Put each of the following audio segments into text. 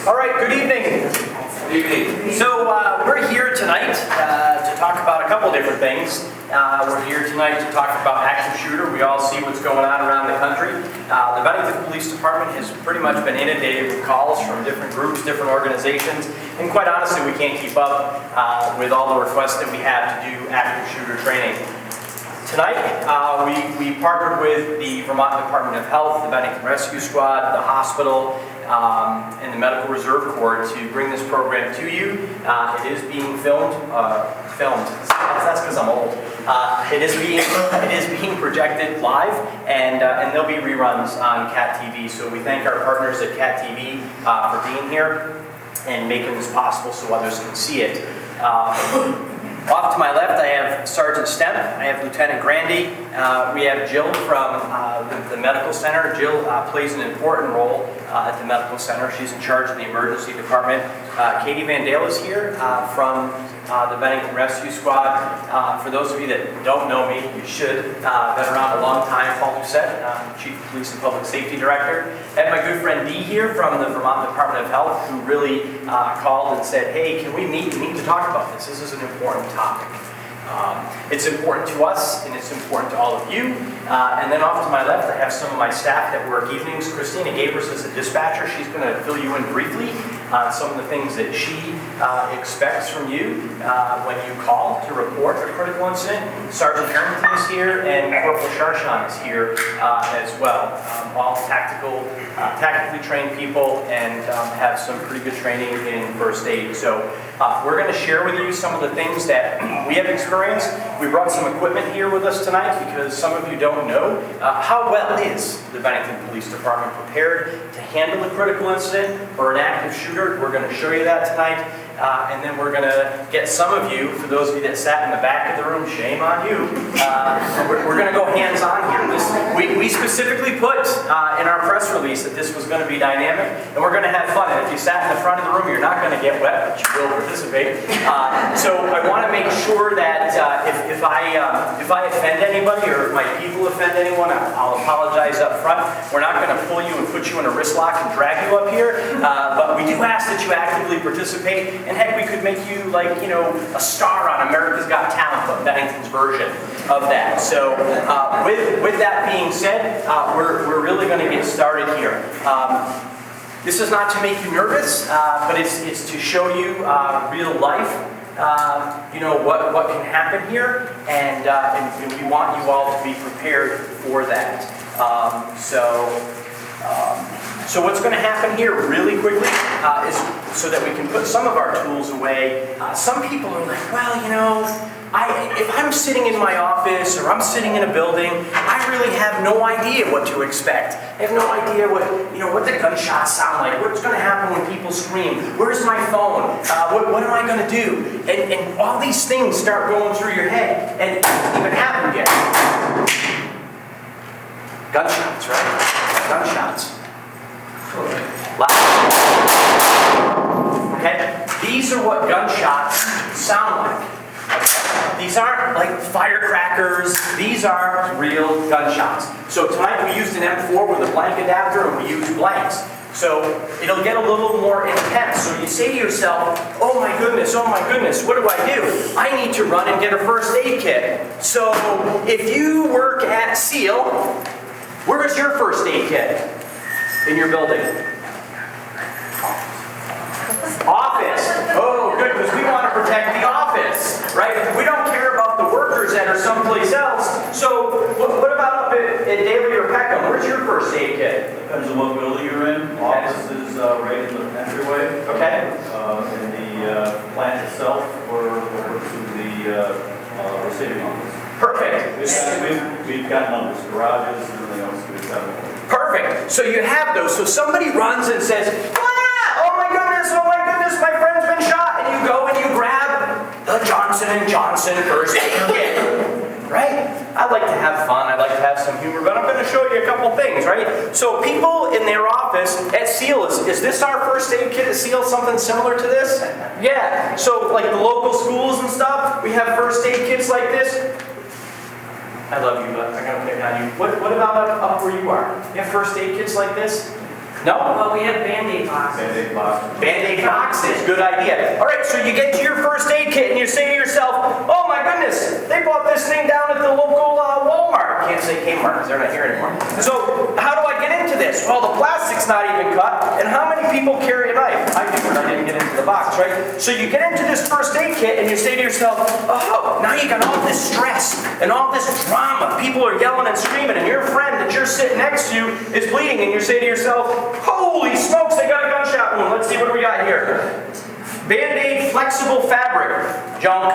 All right, good evening. Good evening. So we're here tonight to talk about a couple different things. We're here tonight to talk about active shooter. We all see what's going on around the country. The Bennington Police Department has pretty much been inundated with calls from different groups, different organizations, and quite honestly, we can't keep up with all the requests that we have to do active shooter training. Tonight, we partnered with the Vermont Department of Health, the Bennington Rescue Squad, the hospital, and the Medical Reserve Corps to bring this program to you. It is being filmed. That's because I'm old. It is being projected live, and there'll be reruns on CAT TV. So we thank our partners at CAT TV for being here and making this possible so others can see it. Off to my left, I have Sergeant Stemp. I have Lieutenant Grandy. We have Jill from the medical center. Jill plays an important role at the medical center. She's in charge of the emergency department. Katie Van Dale is here from the Bennington Rescue Squad. For those of you that don't know me, you should. Been around a long time. Paul Doucette, Chief of Police and Public Safety Director. I have my good friend Dee here from the Vermont Department of Health, who really called and said, hey, can we meet? We need to talk about this. This is an important topic. It's important to us, and it's important to all of you. And then off to my left, I have some of my staff that work evenings. Christina Gabers is a dispatcher. She's going to fill you in briefly on some of the things that she expects from you when you call to report a critical incident. Sergeant Harrington is here, and Corporal Sharshan is here as well. All tactically trained people, and have some pretty good training in first aid. So we're going to share with you some of the things that we have experienced. We brought some equipment here with us tonight because some of you don't know how well is the Bennington Police Department prepared to handle a critical incident or an active shooter. We're going to show you that tonight. And then we're going to get some of you, for those of you that sat in the back of the room, shame on you. We're going to go hands-on here. We specifically put in our press release that this was going to be dynamic, and we're going to have fun. And if you sat in the front of the room, you're not going to get wet, but you will participate. So I want to make sure that if I offend anybody or if my people offend anyone, I'll apologize up front. We're not going to pull you and put you in a wrist lock and drag you up here, but we do ask that you actively participate. And heck, we could make you, like, you know, a star on America's Got Talent, but Bennington's version of that. So with that being said, we're really going to get started here. This is not to make you nervous, but it's to show you real life, you know, what can happen here, and we want you all to be prepared for that. So what's going to happen here really quickly is so that we can put some of our tools away. Some people are like, well, you know, if I'm sitting in my office or I'm sitting in a building, I really have no idea what to expect. I have no idea what the gunshots sound like. What's going to happen when people scream? Where's my phone? What am I going to do? And all these things start going through your head, and it hasn't even happened yet. Gunshots, right? Gunshots. Okay? These are what gunshots sound like. These aren't like firecrackers. These are real gunshots. So tonight we used an M4 with a blank adapter, and we used blanks. So it'll get a little more intense. So you say to yourself, oh my goodness, what do? I need to run and get a first aid kit. So if you work at SEAL, where is your first aid kit? In your building? Office. Oh, good, because we want to protect the office, right? We don't care about the workers that are someplace else. So, what about up at Daly or Peckham? Where's your first aid kit? Depends on what building you're in. Office is right in the entryway. Okay. In the plant itself, or to the receiving office. Perfect. We've got numbers, garages, and everything else. We've got them. Perfect. So you have those. So somebody runs and says, oh my goodness, my friend's been shot. And you go and you grab the Johnson & Johnson first aid kit. Right? I like to have fun. I like to have some humor. But I'm going to show you a couple things, right? So people in their office at SEAL, is this our first aid kit at SEAL, something similar to this? Yeah. So like the local schools and stuff, we have first aid kits like this. I love you, but I'm going to pick on you. What about up where you are? You have first aid kits like this? No? Well, we have Band-Aid boxes. Band-Aid box. Band-Aid boxes, good idea. All right, so you get to your first aid kit and you say to yourself, oh my goodness, they bought this thing down at the local Walmart. Can't say Kmart because they're not here anymore. So how do I get into this? Well, the plastic's not even cut, and how many people carry a knife? I do, but I didn't get into the box, right? So you get into this first aid kit and you say to yourself, oh, now you got all this stress and all this drama. People are yelling and screaming, and your friend that you're sitting next to is bleeding, and you say to yourself, holy smokes, they got a gunshot wound. Let's see what do we got here. Band-Aid flexible fabric, junk.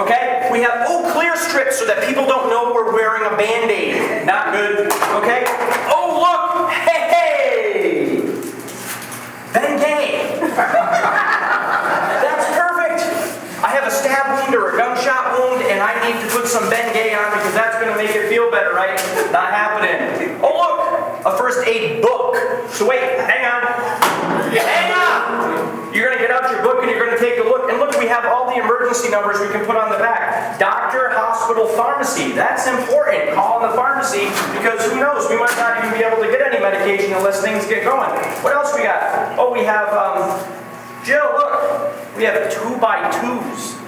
Okay? We have clear strips so that people don't know we're wearing a Band-Aid. Not good. Okay? Oh, look! Hey! Band-Aid. That's perfect. I have a stab wound or a gunshot wound, and I need to put some Band-Aid on because that's going to make it feel better, right? Not happening. Oh, look! A first aid book. So wait, hang on. Hang on! You're going to get out your book and you're going to take a look. And look, we have all the emergency numbers we can put on the back. Doctor, hospital, pharmacy. That's important. Call in the pharmacy because who knows, we might not even be able to get any medication unless things get going. What else we got? Oh, we have, Jill, look. We have 2x2s.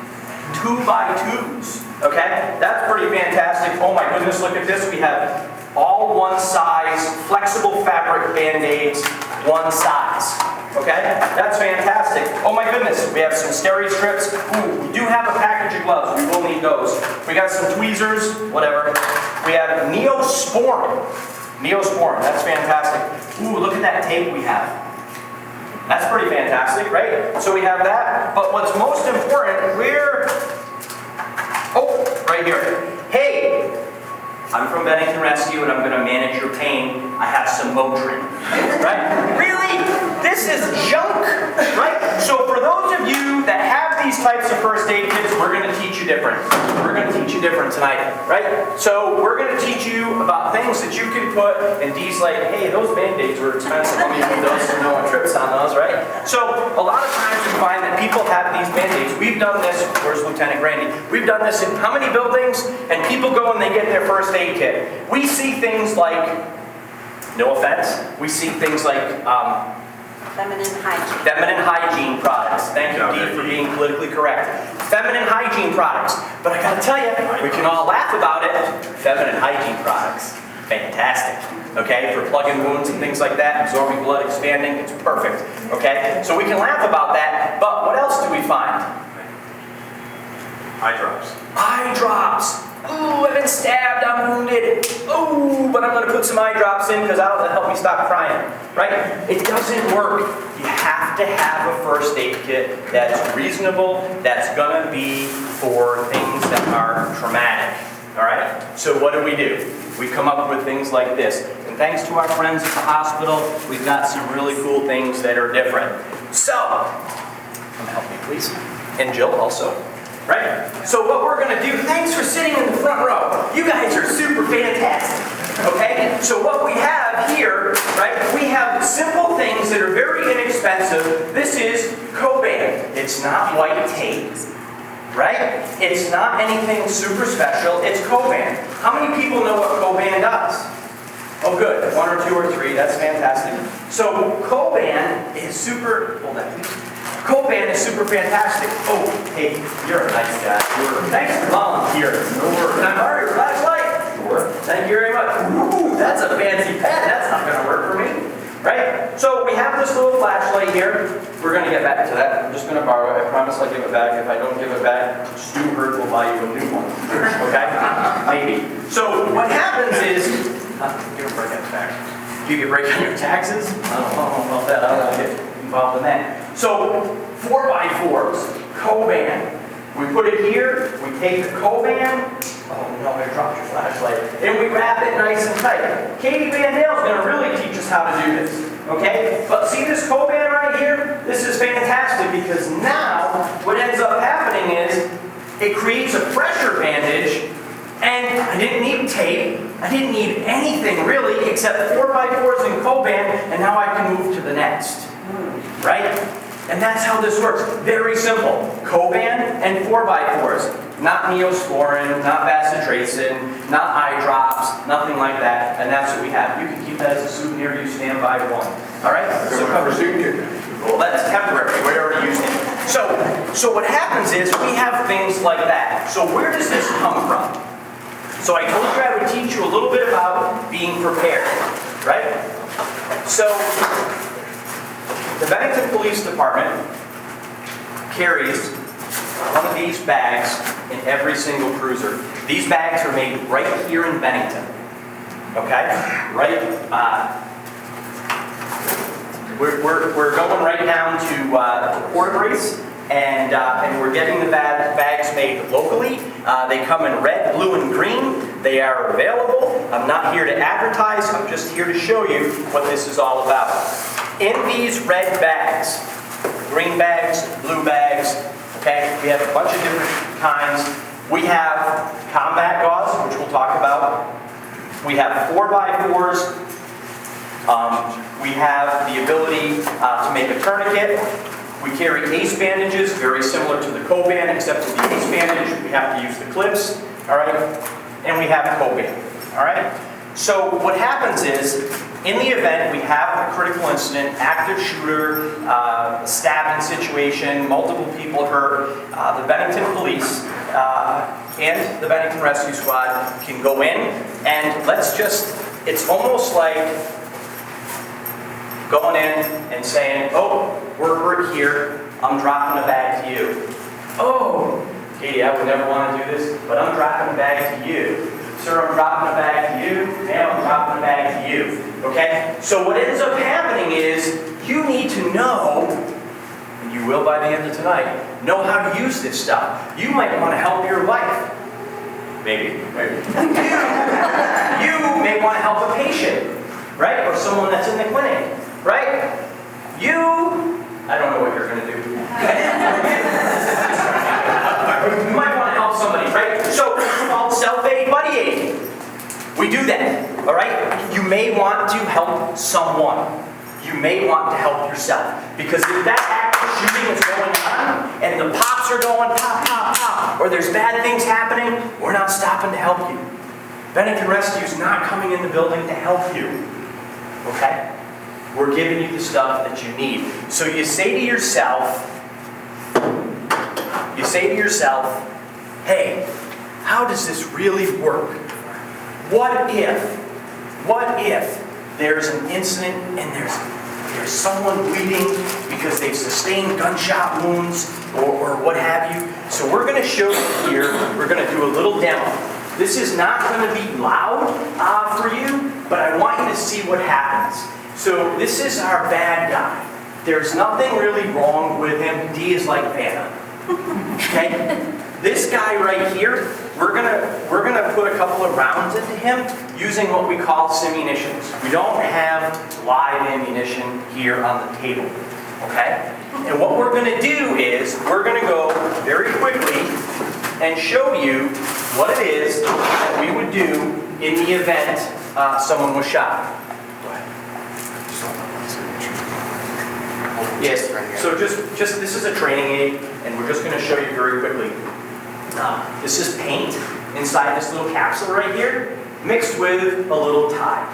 2x2s. Okay? That's pretty fantastic. Oh my goodness, look at this. We have all one size, flexible fabric Band-Aids, one size. Okay? That's fantastic. Oh my goodness, we have some steri strips. Ooh, we do have a package of gloves. We will need those. We got some tweezers, whatever. We have Neosporin. Neosporin, that's fantastic. Ooh, look at that tape we have. That's pretty fantastic, right? So we have that. But what's most important, right here. Hey! I'm from Bennington Rescue and I'm going to manage your pain. I have some Motrin. Right? Really? This is junk. Right? So for those of you that have these types of first aid kits, we're going to teach you different. We're going to teach you different tonight. Right? So we're going to teach you about things that you can put, and Dee's like, hey, those Band-Aids were expensive. Let me do those so no one trips on those, right? So a lot of times we find that people have these Band-Aids. We've done this, where's Lieutenant Randy? We've done this in how many buildings? And people go and they get their first aid kit. We see things like, no offense, we see things like feminine hygiene products. Thank you, Dee, for being politically correct. Feminine hygiene products. But I gotta tell you, we can all laugh about it. Feminine hygiene products. Fantastic. Okay, for plugging wounds and things like that, absorbing blood, expanding, it's perfect. Okay, so we can laugh about that, but what else do we find? Eye drops. Eye drops. Ooh, I've been stabbed, I'm wounded. Ooh, but I'm going to put some eye drops in because that'll help me stop crying. Right? It doesn't work. You have to have a first aid kit that's reasonable, that's going to be for things that are traumatic. Alright? So what do? We come up with things like this. And thanks to our friends at the hospital, we've got some really cool things that are different. So, come help me please. And Jill also. Right? So what we're going to do, thanks for sitting in the front row. You guys are super fantastic. Okay? So what we have here, right, we have simple things that are very inexpensive. This is Coban. It's not white tape. Right? It's not anything super special. It's Coban. How many people know what Coban does? Oh good. 1 or 2 or 3. That's fantastic. So Coban is super... Hold on, please. Coban is super fantastic. Oh, hey, you're a nice guy. Thanks for volunteering. No worries. Can I borrow your flashlight? Sure. Thank you very much. Ooh, that's a fancy pen. That's not going to work for me. Right? So we have this little flashlight here. We're going to get back to that. I'm just going to borrow it. I promise I'll give it back. If I don't give it back, Stu Hurt will buy you a new one. Okay? Maybe. So what happens is... give a break on your taxes. Do you get break on your taxes? I don't know about that. I don't want to get involved in that. So 4x4s, Coban. We put it here, we take the Coban, oh no, I dropped your flashlight, and we wrap it nice and tight. Katie Van Dale's going to really teach us how to do this, okay? But see this Coban right here? This is fantastic because now what ends up happening is it creates a pressure bandage, and I didn't need tape, I didn't need anything really except 4x4s and Coban, and now I can move to the next. Right? And that's how this works. Very simple. Coban and 4x4s. Not Neosporin, not bacitracin, not eye drops, nothing like that. And that's what we have. You can keep that as a souvenir. You stand by one. All right? So well, that's temporary. We're already using it. So what happens is we have things like that. So where does this come from? So I told you I would teach you a little bit about being prepared, right? So the Bennington Police Department carries one of these bags in every single cruiser. These bags are made right here in Bennington. Okay? Right? We're going right down to Port Grace, and we're getting the bags made locally. They come in red, blue, and green. They are available. I'm not here to advertise. I'm just here to show you what this is all about. In these red bags, green bags, blue bags, okay, we have a bunch of different kinds. We have combat gauze, which we'll talk about. We have 4x4s. We have the ability to make a tourniquet. We carry ace bandages, very similar to the Coban, except for the ace bandage, we have to use the clips, all right? And we have Coban, all right? So what happens is, in the event we have a critical incident, active shooter, stabbing situation, multiple people hurt, the Bennington Police and the Bennington Rescue Squad can go in and it's almost like going in and saying, oh, we're hurt here, I'm dropping a bag to you. Oh, Katie, I would never want to do this, but I'm dropping a bag to you. Sir, I'm dropping a bag to you. Ma'am, I'm dropping a bag to you. Okay? So what ends up happening is you need to know, and you will by the end of tonight, know how to use this stuff. You might want to help your wife. Maybe. You may want to help a patient, right? Or someone that's in the clinic, right? I don't know what you're going to do. You might want to help somebody, right? So it's called self-aid buddy aid. We do that, all right? You may want to help someone. You may want to help yourself. Because if that active shooting is going on, and the pops are going pop, pop, pop, or there's bad things happening, we're not stopping to help you. Bennington Rescue is not coming in the building to help you. Okay? We're giving you the stuff that you need. So you say to yourself, hey, how does this really work? What if there's an incident and there's someone bleeding because they've sustained gunshot wounds or what have you? So we're going to show you here, we're going to do a little demo. This is not going to be loud for you, but I want you to see what happens. So this is our bad guy. There's nothing really wrong with him. D is like Vanna. Okay? This guy right here, we're gonna put a couple of rounds into him using what we call simunitions. We don't have live ammunition here on the table. Okay? And what we're gonna do is we're gonna go very quickly and show you what it is that we would do in the event someone was shot. Yes, so just this is a training aid, and we're just going to show you very quickly. This is paint inside this little capsule right here, mixed with a little Tide.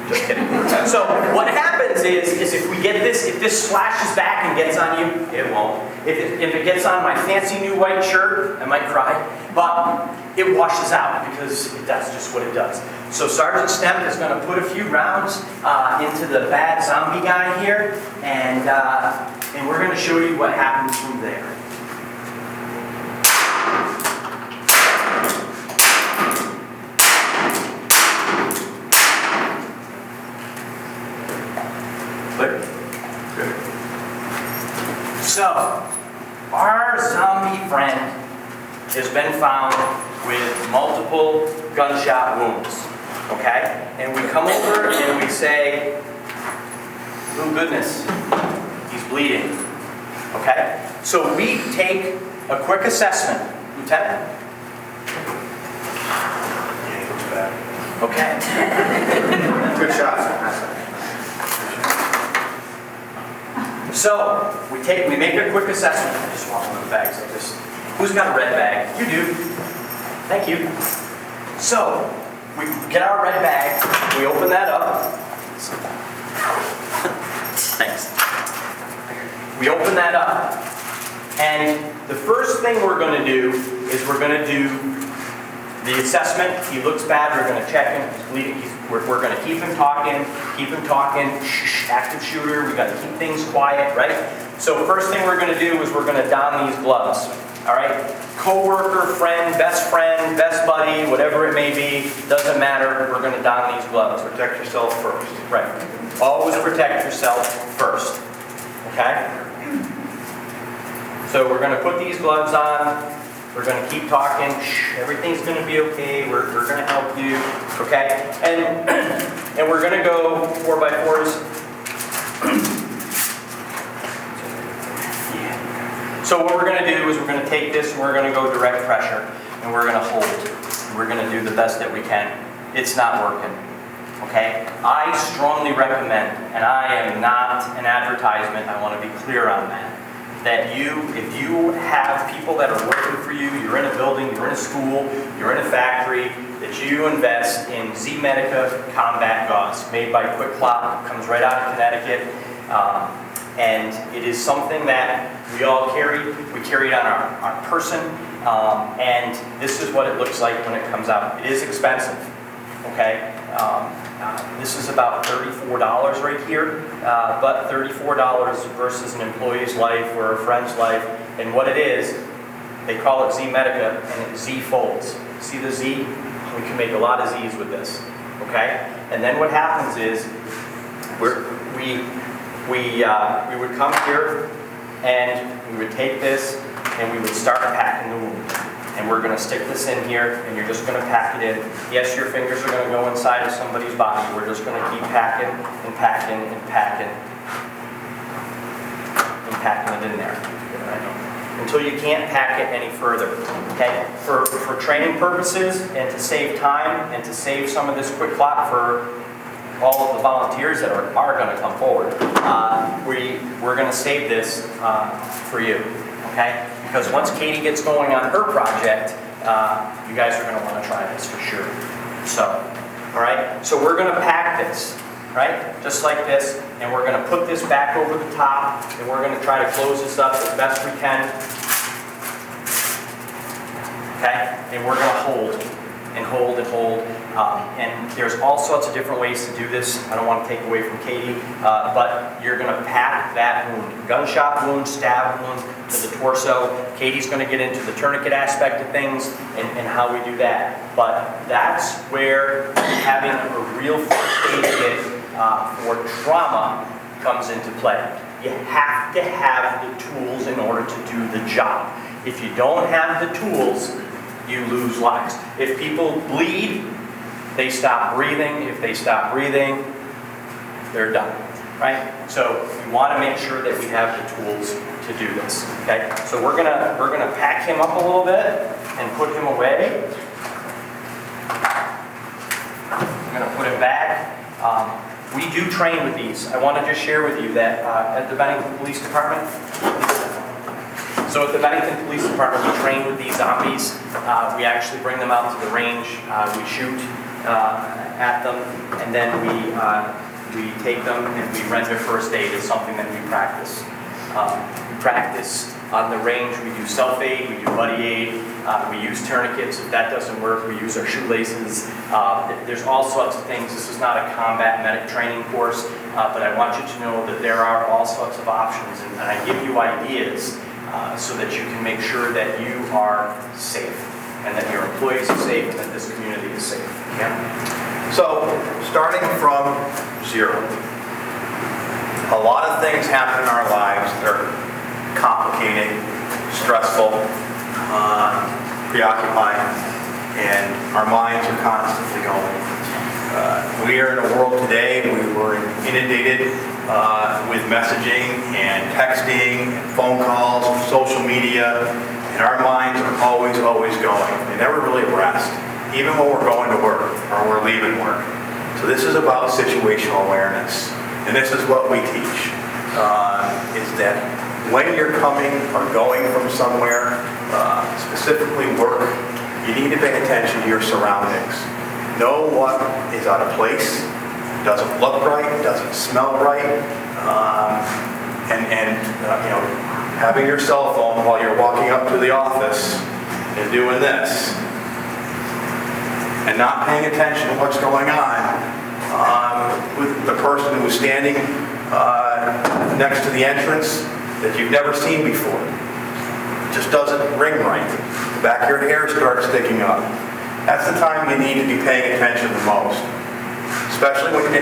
Just kidding. So what happens is if we get this, if this splashes back and gets on you, it won't. If it gets on my fancy new white shirt, I might cry, but it washes out because that's just what it does. So Sergeant Stemp is going to put a few rounds into the bad zombie guy here, and we're going to show you what happens from there. Clear? Good. So, our zombie friend has been found with multiple gunshot wounds. Okay? And we come over and we say, oh goodness, he's bleeding. Okay? So we take a quick assessment. Lieutenant? Okay. Good shot. So, we make a quick assessment. I just want one of the bags like this. Who's got a red bag? You do. Thank you. So, we get our red bag, we open that up. Thanks. We open that up, and the first thing we're going to do is we're going to do the assessment. He looks bad, we're going to check him, he's bleeding, we're going to keep him talking, shh, active shooter, we got to keep things quiet, right? So first thing we're going to do is we're going to don these gloves, all right? Co-worker, friend, best buddy, whatever it may be, doesn't matter, we're going to don these gloves. Protect yourself first. Right. Always protect yourself first, okay? So we're going to put these gloves on. We're going to keep talking. Shh, everything's going to be okay. We're going to help you, okay? And we're going to go 4x4s. So what we're going to do is we're going to take this and we're going to go direct pressure and we're going to hold. And we're going to do the best that we can. It's not working, okay? I strongly recommend, and I am not an advertisement, I want to be clear on that, that if you have people that are working for you, you're in a building, you're in a school, you're in a factory, that you invest in Z-Medica combat gauze made by Quick Clot, comes right out of Connecticut, and it is something that we all carry. We carry it on our person, and this is what it looks like when it comes out. It is expensive, okay? This is about $34 right here, but $34 versus an employee's life or a friend's life, and what it is, they call it Z-Medica, and it Z folds. See the Z? We can make a lot of Z's with this, okay? And then what happens is, we would come here, and we would take this, and we would start packing the wound. And we're going to stick this in here, and you're just going to pack it in. Yes, your fingers are going to go inside of somebody's body. We're just going to keep packing and packing and packing and packing it in there until you can't pack it any further. Okay? For training purposes and to save time and to save some of this Quick Clot for all of the volunteers that are going to come forward, we're going to save this for you. Okay? Because once Katie gets going on her project, you guys are going to want to try this for sure. So, all right? So we're going to pack this, right? Just like this, and we're going to put this back over the top, and we're going to try to close this up as best we can. Okay? And we're going to hold and hold and hold. And there's all sorts of different ways to do this. I don't want to take away from Katie, but you're going to pack that wound. Gunshot wound, stab wound to the torso. Katie's going to get into the tourniquet aspect of things and how we do that. But that's where having a real first aid kit for trauma comes into play. You have to have the tools in order to do the job. If you don't have the tools, you lose lives. If people bleed, they stop breathing. If they stop breathing, they're done, right? So we want to make sure that we have the tools to do this, okay? So we're gonna pack him up a little bit and put him away. We're gonna put him back. We do train with these. I want to just share with you that at the Bennington Police Department, so at the Bennington Police Department, we train with these zombies. We actually bring them out to the range. We shoot at them, and then we take them and we render first aid. It's something that we practice. We practice on the range. We do self-aid, we do buddy aid, we use tourniquets. If that doesn't work, we use our shoelaces. There's all sorts of things. This is not a combat medic training course, but I want you to know that there are all sorts of options, and I give you ideas so that you can make sure that you are safe, and that your employees are safe, and that this community is safe. Yeah? So, starting from zero, a lot of things happen in our lives that are complicated, stressful, preoccupied, and our minds are constantly going. We are in a world today, we were inundated with messaging and texting and phone calls, social media, and our minds are always going. They never really rest, even when we're going to work or we're leaving work. So this is about situational awareness, and this is what we teach. It's that when you're coming or going from somewhere, specifically work, you need to pay attention to your surroundings. Know what is out of place, doesn't look right, doesn't smell right, having your cell phone while you're walking up to the office and doing this, and not paying attention to what's going on with the person who's standing next to the entrance that you've never seen before. It just doesn't ring right. The back of your hair starts sticking up. That's the time you need to be paying attention the most, especially when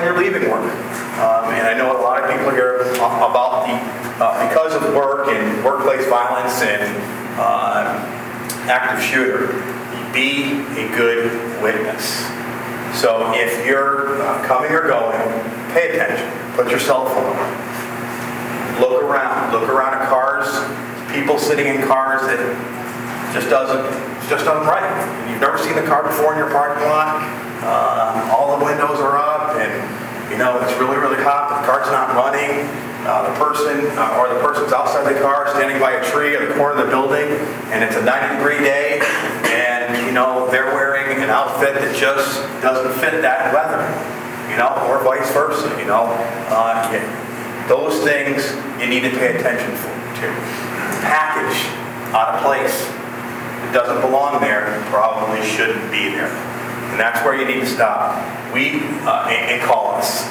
you're leaving work. And I know a lot of people here about because of work and workplace violence and active shooter, be a good witness. So if you're coming or going, pay attention. Put your cell phone on. Look around at cars, people sitting in cars that just doesn't right. You've never seen the car before in your parking lot. All the windows are up, and it's really, really hot. The car's not running. The person's outside the car, standing by a tree at the corner of the building, and it's a 90-degree day, and they're wearing an outfit that just doesn't fit that weather, or vice versa. Those things you need to pay attention to. Package out of place. It doesn't belong there. It probably shouldn't be there. And that's where you need to stop. And call us.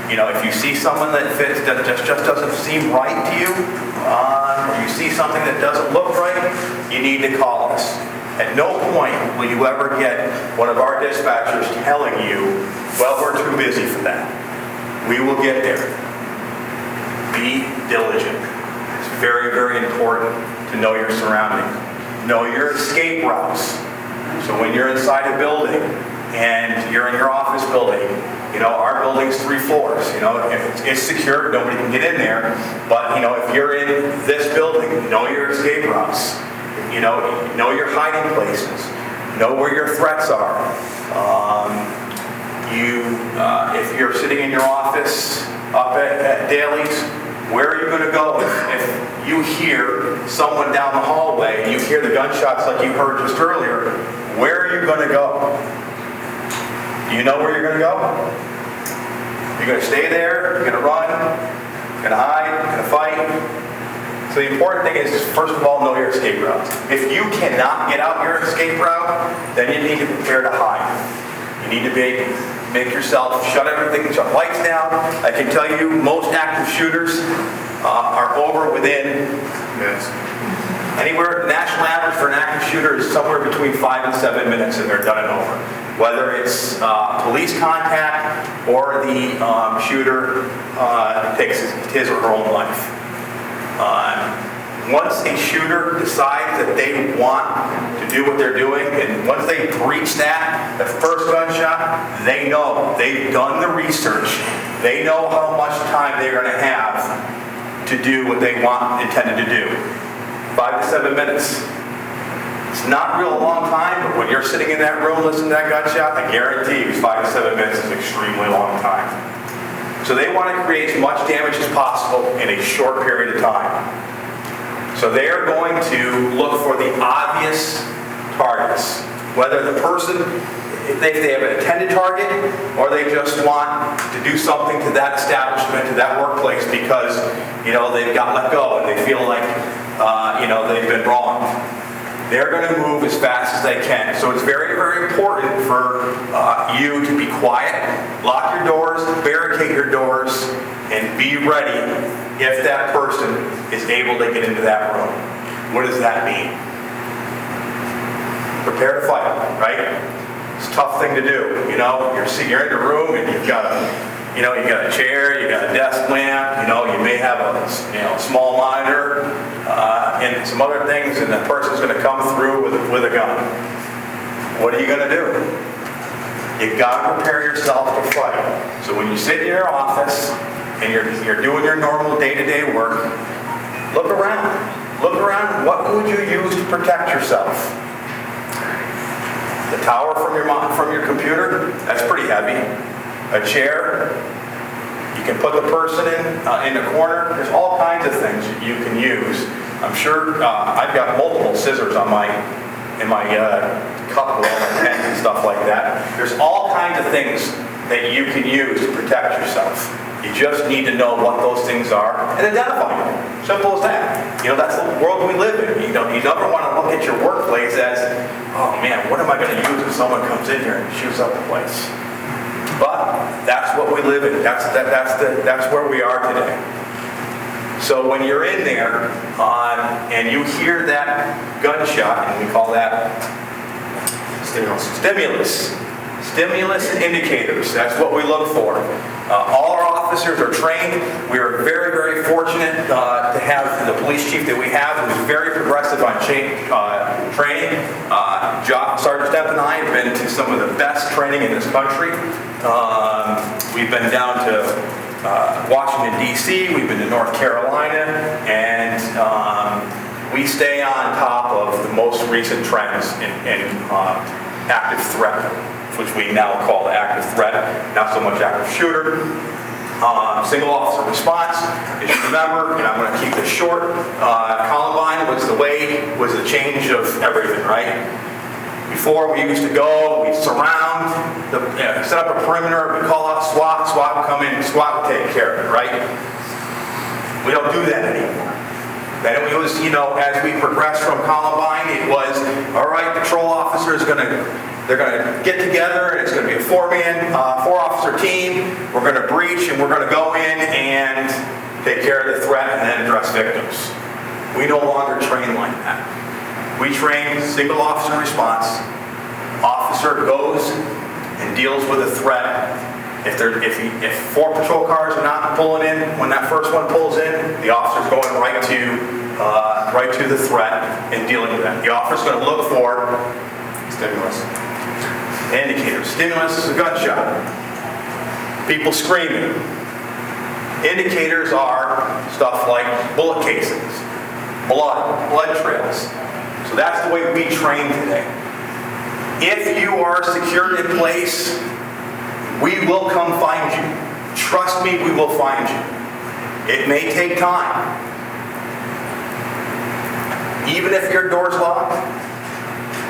If you see someone that fits, that just doesn't seem right to you, or you see something that doesn't look right, you need to call us. At no point will you ever get one of our dispatchers telling you, well, we're too busy for that. We will get there. Be diligent. It's very, very important to know your surroundings. Know your escape routes. So when you're inside a building and you're in your office building, our building's 3 floors. It's secure, nobody can get in there. But if you're in this building, know your escape routes. Know your hiding places. Know where your threats are. If you're sitting in your office up at Daly's, where are you going to go if you hear someone down the hallway and you hear the gunshots like you heard just earlier? Where are you going to go? Do you know where you're going to go? You're going to stay there? You're going to run? You're going to hide? You're going to fight? So the important thing is, first of all, know your escape routes. If you cannot get out your escape route, then you need to prepare to hide. You need to make yourself shut everything, shut lights down. I can tell you, most active shooters are over within minutes. Anywhere, the national average for an active shooter is somewhere between 5 and 7 minutes, and they're done and over. Whether it's police contact or the shooter takes his or her own life. Once a shooter decides that they want to do what they're doing, and once they reach the first gunshot, they know. They've done the research. They know how much time they're going to have to do what they intended to do. 5 to 7 minutes. It's not real long time, but when you're sitting in that room listening to that gunshot, I guarantee you 5 to 7 minutes is an extremely long time. So they want to create as much damage as possible in a short period of time. So they are going to look for the obvious targets. Whether the person, if they have an intended target, or they just want to do something to that establishment, to that workplace, because they've got let go and they feel like they've been wrong. They're going to move as fast as they can. So it's very, very important for you to be quiet, lock your doors, barricade your doors, and be ready if that person is able to get into that room. What does that mean? Prepare to fight, right? It's a tough thing to do. You're in the room and you've got a chair, you got a desk lamp, you may have a small monitor, and some other things, and the person's going to come through with a gun. What are you going to do? You've got to prepare yourself to fight. So when you sit in your office and you're doing your normal day-to-day work, look around. Look around. What would you use to protect yourself? The tower from your computer? That's pretty heavy. A chair? You can put the person in the corner. There's all kinds of things that you can use. I'm sure I've got multiple scissors in my cup with all my pens and stuff like that. There's all kinds of things that you can use to protect yourself. You just need to know what those things are and identify them. Simple as that. You know, that's the world we live in. You never want to look at your workplace as, oh man, what am I going to use if someone comes in here and shoots up the place? But that's what we live in. That's where we are today. So when you're in there and you hear that gunshot, and we call that stimulus indicators. That's what we look for. All our officers are trained. We are very, very fortunate to have the police chief that we have, who's very progressive on training. Sergeant Stepp and I have been to some of the best training in this country. We've been down to Washington, D.C., we've been to North Carolina, and we stay on top of the most recent trends in active threat, which we now call active threat, not so much active shooter. Single officer response, as you remember, and I'm going to keep this short, Columbine was the change of everything, right? Before we used to go, we'd surround, set up a perimeter, we'd call out SWAT, SWAT would come in, SWAT would take care of it, right? We don't do that anymore. Then it was, as we progressed from Columbine, it was, all right, the patrol officer is they're going to get together, and it's going to be a four-officer team. We're going to breach, and we're going to go in and take care of the threat and then address victims. We no longer train like that. We train single officer response. Officer goes and deals with a threat. If four patrol cars are not pulling in, when that first one pulls in, the officer's going right to the threat and dealing with that. The officer's going to look for stimulus indicators. Stimulus is a gunshot. People screaming. Indicators are stuff like bullet casings, blood trails. So that's the way we train today. If you are secured in place, we will come find you. Trust me, we will find you. It may take time. Even if your door's locked,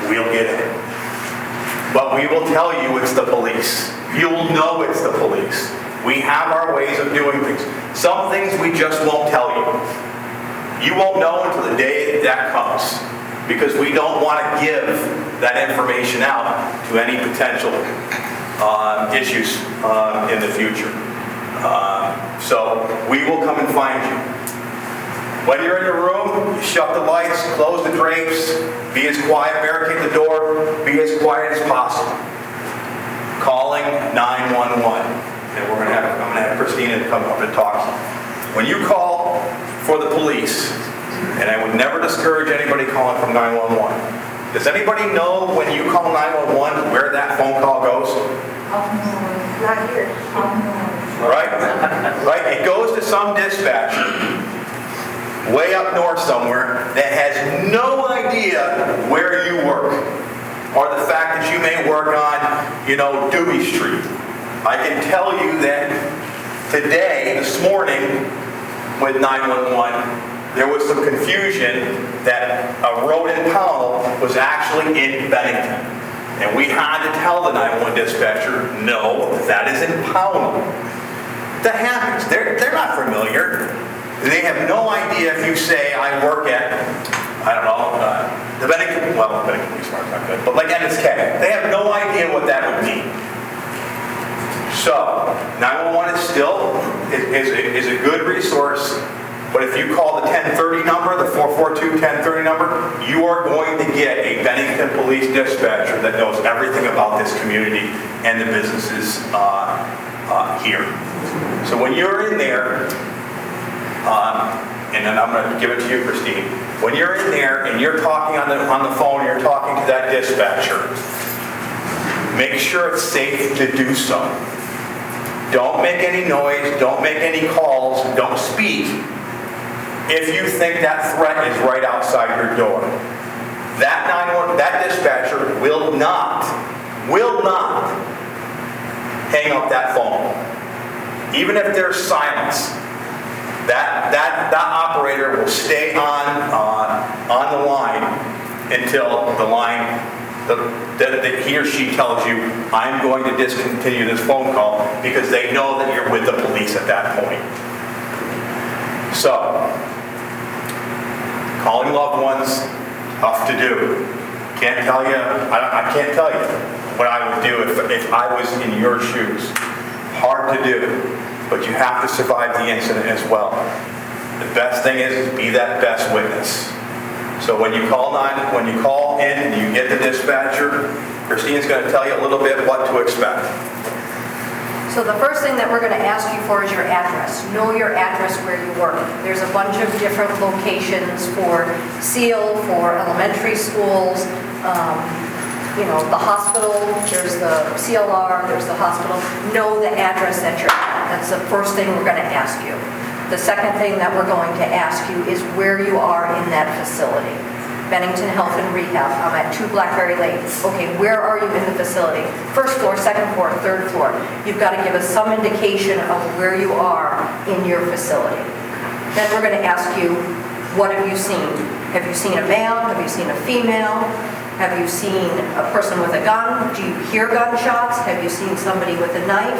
we'll get in. But we will tell you it's the police. You'll know it's the police. We have our ways of doing things. Some things we just won't tell you. You won't know until the day that comes, because we don't want to give that information out to any potential issues in the future. So we will come and find you. When you're in your room, you shut the lights, close the drapes, be as quiet, barricade the door, be as quiet as possible. Calling 911. And I'm going to have Christina come up and talk to you. When you call for the police, and I would never discourage anybody calling from 911. Does anybody know when you call 911 where that phone call goes? Not here. Right? Right? It goes to some dispatcher way up north somewhere that has no idea where you work, or the fact that you may work on, Dewey Street. I can tell you that this morning, with 911, there was some confusion that a road in Powell was actually in Bennington. And we had to tell the 911 dispatcher, no, that is in Powell. That happens. They're not familiar. They have no idea if you say, I work at, the Bennington Police Department's not good, but like NSK. They have no idea what that would mean. So, 911 is still is a good resource. But if you call the 1030 number, the 442-1030 number, you are going to get a Bennington police dispatcher that knows everything about this community and the businesses here. So when you're in there, and then I'm going to give it to you, Christine. When you're in there and you're talking on the phone, you're talking to that dispatcher, make sure it's safe to do so. Don't make any noise. Don't make any calls. Don't speak if you think that threat is right outside your door. That dispatcher will not hang up that phone. even if there's silence, that operator will stay on the line until the line that he or she tells you, I'm going to discontinue this phone call, because they know that you're with the police at that point. So, calling loved ones, tough to do. Can't tell you, I can't tell you what I would do if I was in your shoes. Hard to do, but you have to survive the incident as well. The best thing is be that best witness. So when you call in and you get the dispatcher, Christine's going to tell you a little bit what to expect. So the first thing that we're going to ask you for is your address. Know your address where you work. There's a bunch of different locations for SEAL, for elementary schools, the hospital, there's the CLR, there's the hospital. Know the address that you're at. That's the first thing we're going to ask you. The second thing that we're going to ask you is where you are in that facility. Bennington Health and Rehab. I'm at 2 Blackberry Lane. Okay, where are you in the facility? First floor, second floor, third floor. You've got to give us some indication of where you are in your facility. Then we're going to ask you, what have you seen? Have you seen a male? Have you seen a female? Have you seen a person with a gun? Do you hear gunshots? Have you seen somebody with a knife?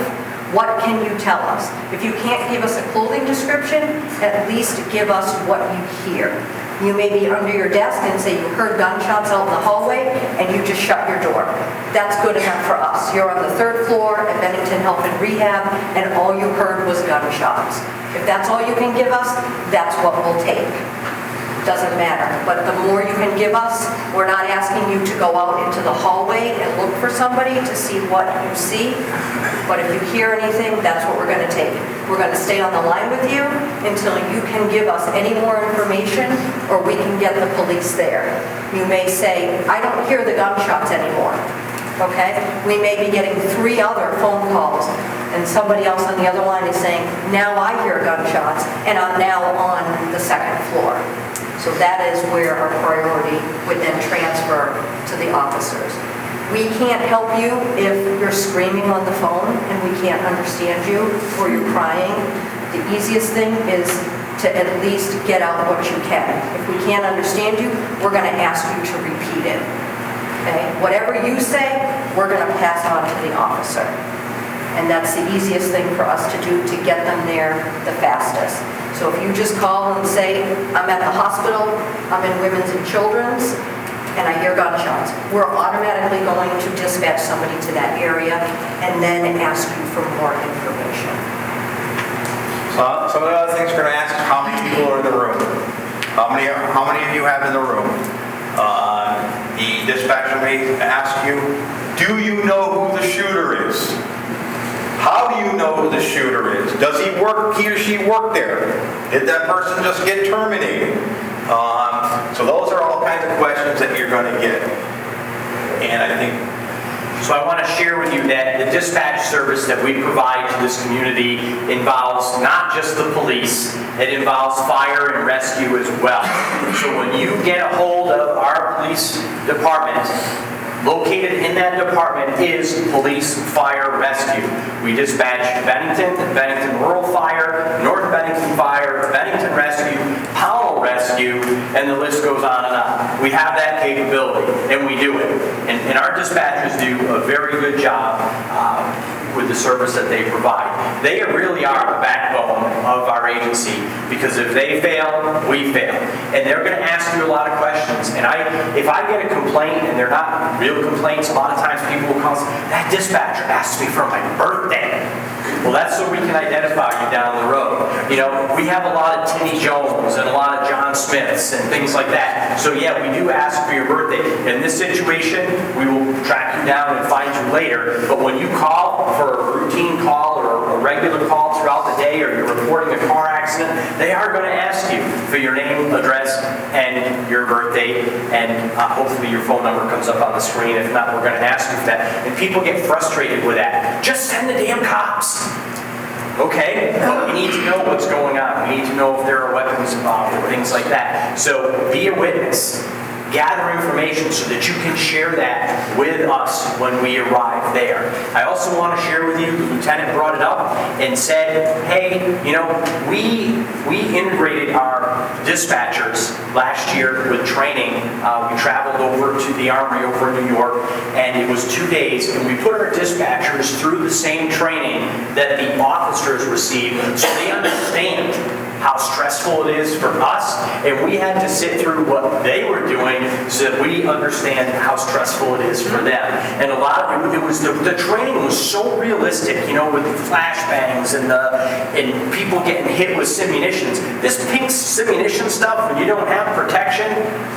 What can you tell us? If you can't give us a clothing description, at least give us what you hear. You may be under your desk and say you heard gunshots out in the hallway and you just shut your door. That's good enough for us. You're on the 3rd floor at Bennington Health and Rehab and all you heard was gunshots. If that's all you can give us, that's what we'll take. Doesn't matter. But the more you can give us, we're not asking you to go out into the hallway and look for somebody to see what you see. But if you hear anything, that's what we're going to take. We're going to stay on the line with you until you can give us any more information or we can get the police there. You may say, I don't hear the gunshots anymore. Okay? We may be getting 3 other phone calls and somebody else on the other line is saying, now I hear gunshots and I'm now on the 2nd floor. So that is where our priority would then transfer to the officers. We can't help you if you're screaming on the phone and we can't understand you or you're crying. The easiest thing is to at least get out what you can. If we can't understand you, we're going to ask you to repeat it. Okay? Whatever you say, we're going to pass on to the officer. And that's the easiest thing for us to do to get them there the fastest. So if you just call and say, I'm at the hospital, I'm in women's and children's, and I hear gunshots, we're automatically going to dispatch somebody to that area and then ask you for more information. So some of the other things we're going to ask is how many people are in the room? How many of you have in the room? The dispatcher may ask you, do you know who the shooter is? How do you know who the shooter is? Does he or she work there? Did that person just get terminated? So those are all kinds of questions that you're going to get. And I think... So I want to share with you that the dispatch service that we provide to this community involves not just the police, it involves fire and rescue as well. So when you get a hold of our police department, located in that department is police, fire, rescue. We dispatch Bennington Rural Fire, North Bennington Fire, Bennington Rescue, Powell Rescue, and the list goes on and on. We have that capability, and we do it. And our dispatchers do a very good job with the service that they provide. They really are the backbone of our agency, because if they fail, we fail. And they're going to ask you a lot of questions. And if I get a complaint, and they're not real complaints, a lot of times people will call and say, that dispatcher asked me for my birthday. Well, that's so we can identify you down the road. You know, we have a lot of Timmy Jones and a lot of John Smiths and things like that. So yeah, we do ask for your birthday. In this situation, we will track you down and find you later. But when you call for a routine call or a regular call throughout the day, or you're reporting a car accident, they are going to ask you for your name, address, and your birthday. And hopefully your phone number comes up on the screen. If not, we're going to ask you for that. And people get frustrated with that. Just send the damn cops. Okay, but we need to know what's going on. We need to know if there are weapons involved or things like that. So be a witness. gather information so that you can share that with us when we arrive there. I also want to share with you, the lieutenant brought it up and said, hey, we integrated our dispatchers last year with training. We traveled over to the Armory over in New York, and it was 2 days, and we put our dispatchers through the same training that the officers receive so they understand how stressful it is for us, and we had to sit through what they were doing so that we understand how stressful it is for them. And a lot of it was the training was so realistic, with the flashbangs and people getting hit with simunitions. This pink simunition stuff, when you don't have protection,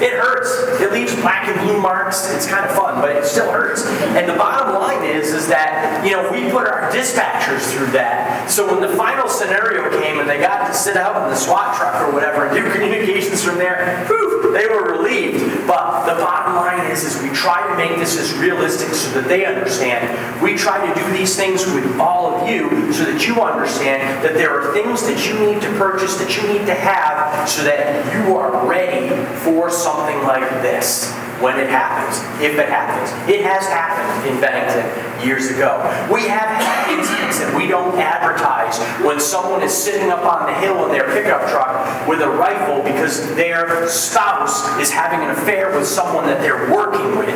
it hurts. It leaves black and blue marks. It's kind of fun, but it still hurts. And the bottom line is that we put our dispatchers through that. So when the final scenario came and they got to sit out in the SWAT truck or whatever and do communications from there, poof, they were relieved. But the bottom line is we try to make this as realistic so that they understand. We try to do these things with all of you so that you understand that there are things that you need to purchase, that you need to have so that you are ready for something like this when it happens, if it happens. It has happened in Bennington years ago. We have had incidents that we don't advertise when someone is sitting up on the hill in their pickup truck with a rifle because their spouse is having an affair with someone that they're working with.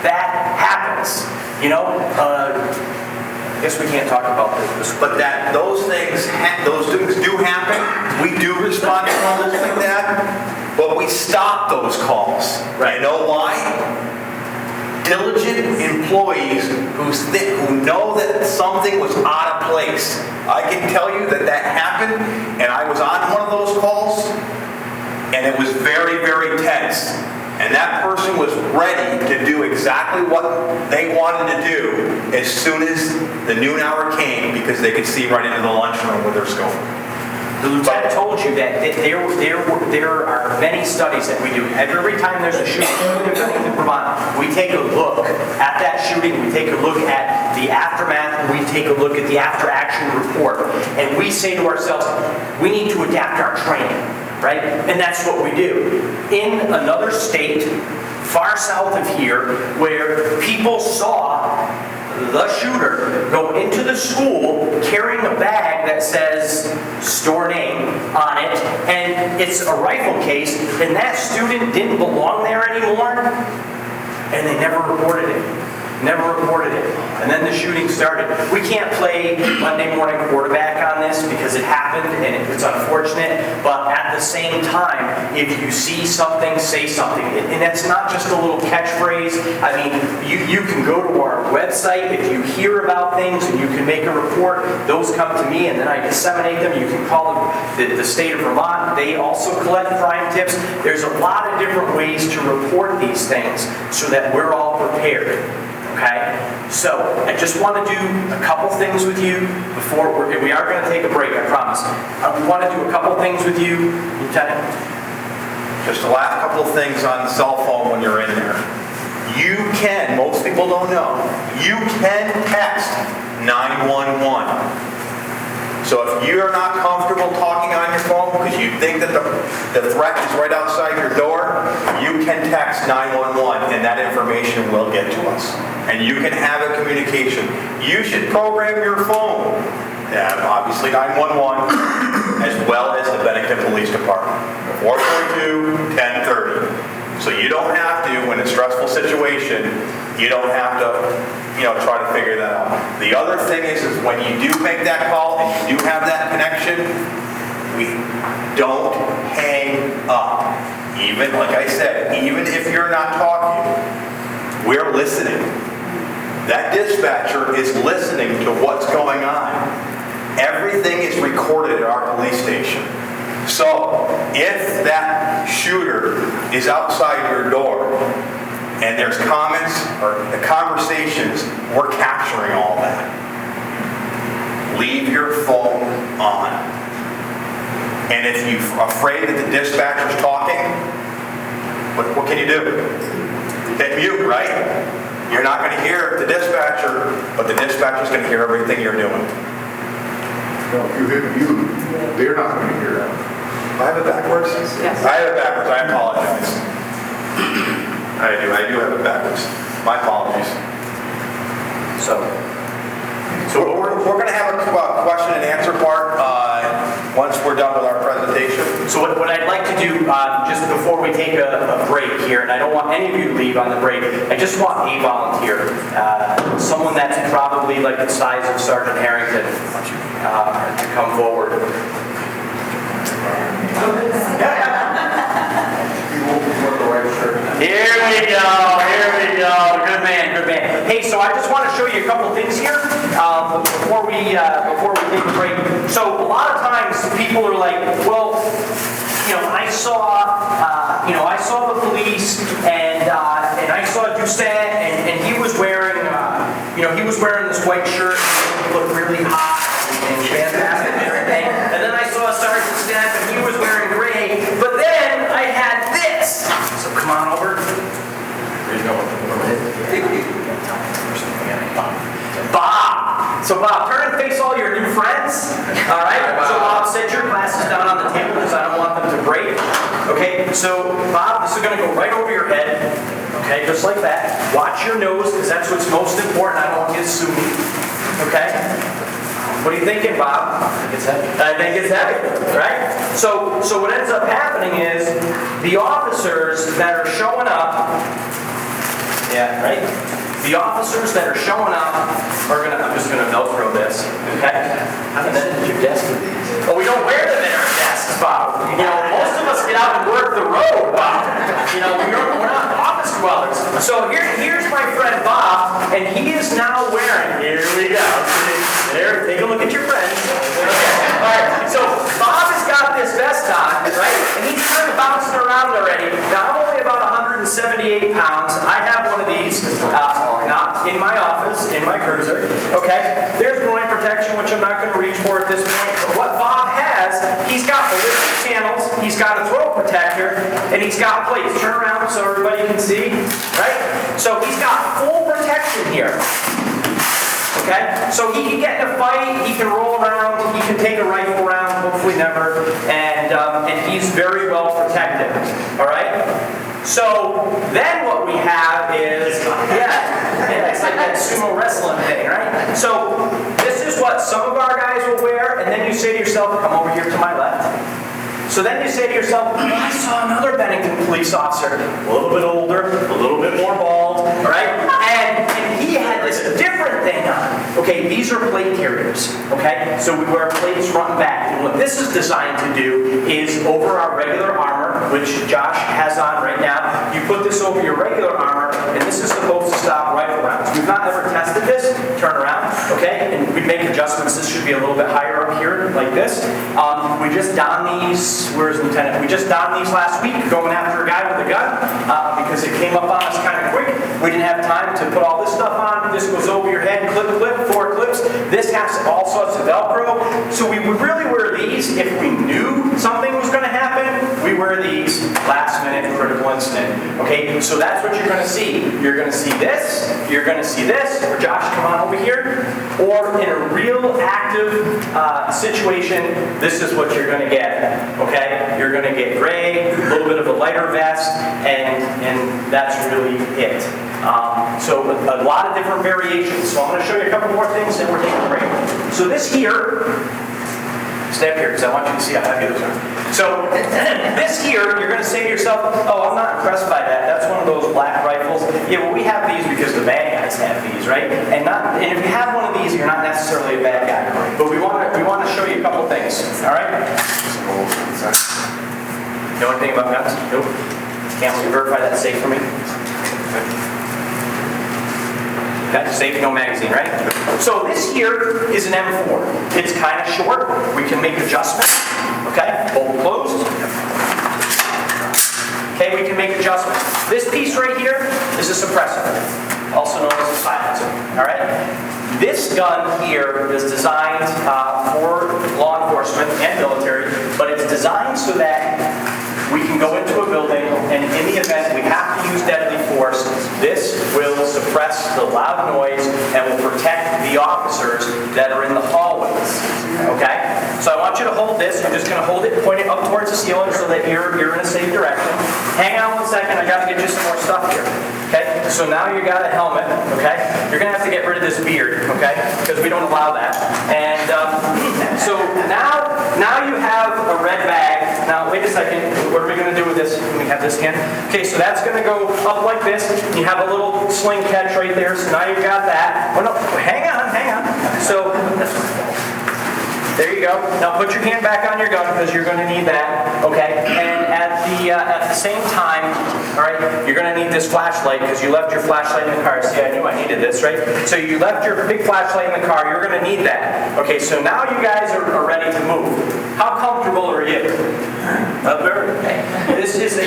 That happens. I guess we can't talk about this. But those things do happen. We do respond to calls like that, but we stop those calls. Right. You know why? Diligent employees who know that something was out of place. I can tell you that happened, and I was on one of those calls, and it was very, very tense. And that person was ready to do exactly what they wanted to do as soon as the noon hour came because they could see right into the lunchroom with their scope. The lieutenant told you that there are many studies that we do. Every time there's a shooting in Bennington, Vermont, we take a look at that shooting, we take a look at the aftermath, and we take a look at the after-action report. And we say to ourselves, we need to adapt our training. Right? And that's what we do. In another state, far south of here, where people saw the shooter go into the school carrying a bag that says store name on it, and it's a rifle case, and that student didn't belong there anymore, and they never reported it. Never reported it. And then the shooting started. We can't play Monday morning quarterback on this because it happened and it's unfortunate, but at the same time, if you see something, say something. And that's not just a little catchphrase. I mean, you can go to our website if you hear about things and you can make a report. Those come to me and then I disseminate them. You can call the state of Vermont. They also collect crime tips. There's a lot of different ways to report these things so that we're all prepared. Okay? So, I just want to do a couple things with you before we are going to take a break, I promise. We want to do a couple things with you, Lieutenant. Just the last couple of things on the cell phone when you're in there. You can, most people don't know, you can text 911. So if you're not comfortable talking on your phone because you think that the threat is right outside your door, you can text 911 and that information will get to us. And you can have a communication. You should program your phone. Obviously 911 as well as the Bennington Police Department. 442 1030. So you don't have to, in a stressful situation, you don't have to try to figure that out. The other thing is when you do make that call and you do have that connection, we don't hang up. Even, like I said, even if you're not talking, we're listening. That dispatcher is listening to what's going on. Everything is recorded at our police station. So, if that shooter is outside your door, and there's comments or the conversations, we're capturing all that. Leave your phone on. And if you're afraid that the dispatcher's talking, what can you do? Hit mute, right? You're not going to hear the dispatcher, but the dispatcher's going to hear everything you're doing. No, if you hit mute, they're not going to hear that. I have it backwards? Yes. I have it backwards. I apologize. I do have it backwards. My apologies. So, So we're going to have a question and answer part once we're done with our presentation. So what I'd like to do, just before we take a break here, and I don't want any of you to leave on the break, I just want a volunteer, someone that's probably like the size of Sergeant Harrington, to come forward. Here we go, good man, good man. Hey, so I just want to show you a couple things here before we take a break. So a lot of times people are like, well, I saw the police and I saw Doucette and he was wearing, this white shirt and he looked really hot and fantastic and everything. And then I saw Sergeant Steph and he was wearing gray, but then I had this. So come on over. Bob. So Bob, turn and face all your new friends. All right. So Bob, set your glasses down on the table because I don't want them to break. Okay. So Bob, this is going to go right over your head. Okay, just like that. Watch your nose because that's what's most important. I don't want you to sue me. Okay. What are you thinking, Bob? I think it's heavy, right? So what ends up happening is the officers that are showing up. Yeah, right? The officers that are showing up are gonna, I'm just gonna Velcro this, okay? And then your desk with these. Oh, we don't wear them in our desks, Bob. Most of us get out and work the road, Bob. We're not office dwellers. So here's my friend Bob, and he is now wearing, here we go. There, take a look at your friends. Okay. All right, so Bob has got this vest on, right? And he's kind of bouncing around already. Now, I'm only about 178 pounds. I have one of these, not in my office, in my cruiser. Okay? There's groin protection, which I'm not going to reach for at this point. But what Bob has, he's got ballistic channels, he's got a throat protector, and he's got plates. Turn around so everybody can see, right? So he's got full protection here. Okay? So he can get in a fight, he can roll around, he can take a rifle around, hopefully never, and he's very well protected. Alright? So then what we have is, it's like that sumo wrestling thing, right? So this is what some of our guys will wear, and then you say to yourself, come over here to my left. So then you say to yourself, I saw another Bennington police officer, a little bit older, a little bit more bald, right? And he had this different thing on. Okay, these are plate carriers, okay? So we wear plates front and back. And what this is designed to do is over our regular armor, which Josh has on right now, you put this over your regular armor, and this is supposed to stop rifle rounds. We've not ever tested this. Turn around, okay? And we make adjustments. This should be a little bit higher up here, like this. We just don these. Where's Lieutenant? We just donned these last week going after a guy with a gun because it came up on us kind of quick. We didn't have time to put all this stuff on. This goes over your head, clip, 4 clips. This has all sorts of Velcro. So we would really wear these if we knew something was going to happen. We wear these last minute critical incident. Okay, so that's what you're going to see. You're going to see this. You're going to see this. Or Josh, come on over here. Or in a real active situation, this is what you're going to get. Okay, you're going to get gray, a little bit of a lighter vest, and that's really it. So a lot of different variations. So I'm going to show you a couple more things, and we're taking a break. So this here, stay up here because I want you to see how heavy those are. So this here, you're going to say to yourself, oh, I'm not impressed by that. That's one of those black rifles. Yeah, well, we have these because the bad guys have these, right? And if you have one of these, you're not necessarily a bad guy. But we want to show you a couple things. All right? Know anything about guns? Nope. Can't you verify that's safe for me? That's safe, no magazine, right? So this here is an M4. It's kind of short. We can make adjustments. Okay, bolt closed. Okay, we can make adjustments. This piece right here is a suppressor, also known as a silencer. All right. This gun here is designed for law enforcement and military, but it's designed so that we can go into a building, and in the event we have to use deadly force, this will suppress the loud noise and will protect the officers that are in the hallways. Okay? So I want you to hold this. You're just going to hold it, point it up towards the ceiling so that you're in a safe direction. Hang on one second. I got to get you some more stuff here. Okay? So now you got a helmet. Okay? You're going to have to get rid of this beard. Okay? Because we don't allow that. And so now you have a red bag. Now, wait a second. What are we going to do with this? Can we have this again? Okay, so that's going to go up like this. You have a little sling catch right there. So now you've got that. Oh, no. Hang on. So, there you go. Now put your hand back on your gun because you're going to need that. Okay? And at the same time, all right, you're going to need this flashlight because you left your flashlight in the car. See, I knew I needed this, right? So you left your big flashlight in the car. You're going to need that. Okay, so now you guys are ready to move. How comfortable are you? This is.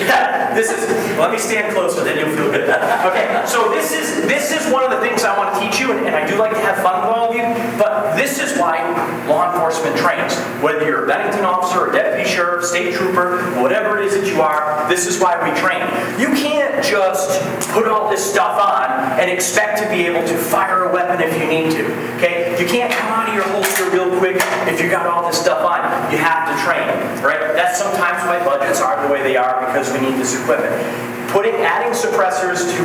Let me stand closer, then you'll feel good. Okay, so this is one of the things I want to teach you, and I do like to have fun with all of you. But this is why law enforcement trains. Whether you're a Bennington officer, a deputy sheriff, state trooper, whatever it is that you are, this is why we train. You can't just put all this stuff on and expect to be able to fire a weapon if you need to. Okay, you can't come out of your holster real quick if you got all this stuff on. You have to train, right? That's sometimes why budgets are the way they are, because we need this equipment. Adding suppressors to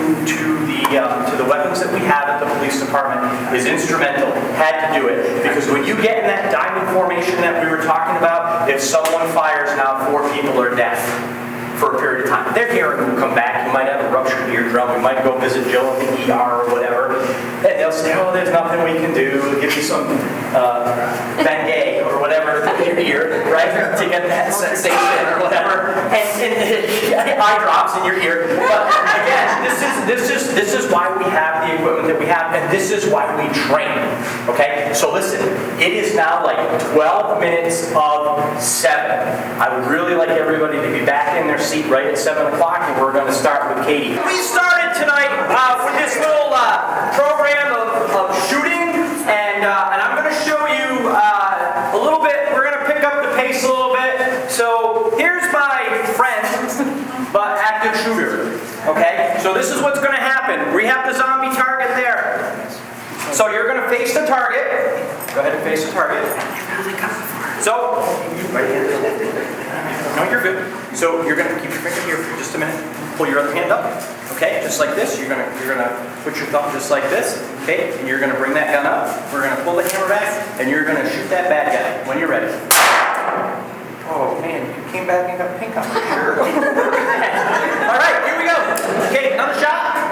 the weapons that we have at the police department is instrumental. Had to do it because when you get in that diamond formation that we were talking about, if someone fires now, 4 people are deaf for a period of time. Their hearing will come back. You might have a ruptured eardrum. We might go visit Jill in the ER or whatever, and they'll say, "Oh, there's nothing we can do. We'll give you some Bengay or whatever in your ear, right, to get that sensation or whatever, and eye drops in your ear." But again, this is why we have the equipment that we have, and this is why we train. Okay, so listen. It is now like 12 minutes of 7. I would really like everybody to be back in their seat right at 7 o'clock, and we're going to start with Katie. We started tonight with this little program of shooting, and I'm going to show you a little bit. We're going to pick up the pace a little bit. So here's my friend, but active shooter. Okay, so this is what's going to happen. We have the zombie target there. So you're going to face the target. Go ahead and face the target. So, no, you're good. So you're going to keep your finger here for just a minute. Pull your other hand up. Okay, just like this. You're gonna put your thumb just like this. Okay, and you're going to bring that gun up. We're going to pull the hammer back, and you're going to shoot that bad guy when you're ready. Oh man, you came back and got pink on your shirt. All right, here we go. Okay, another shot.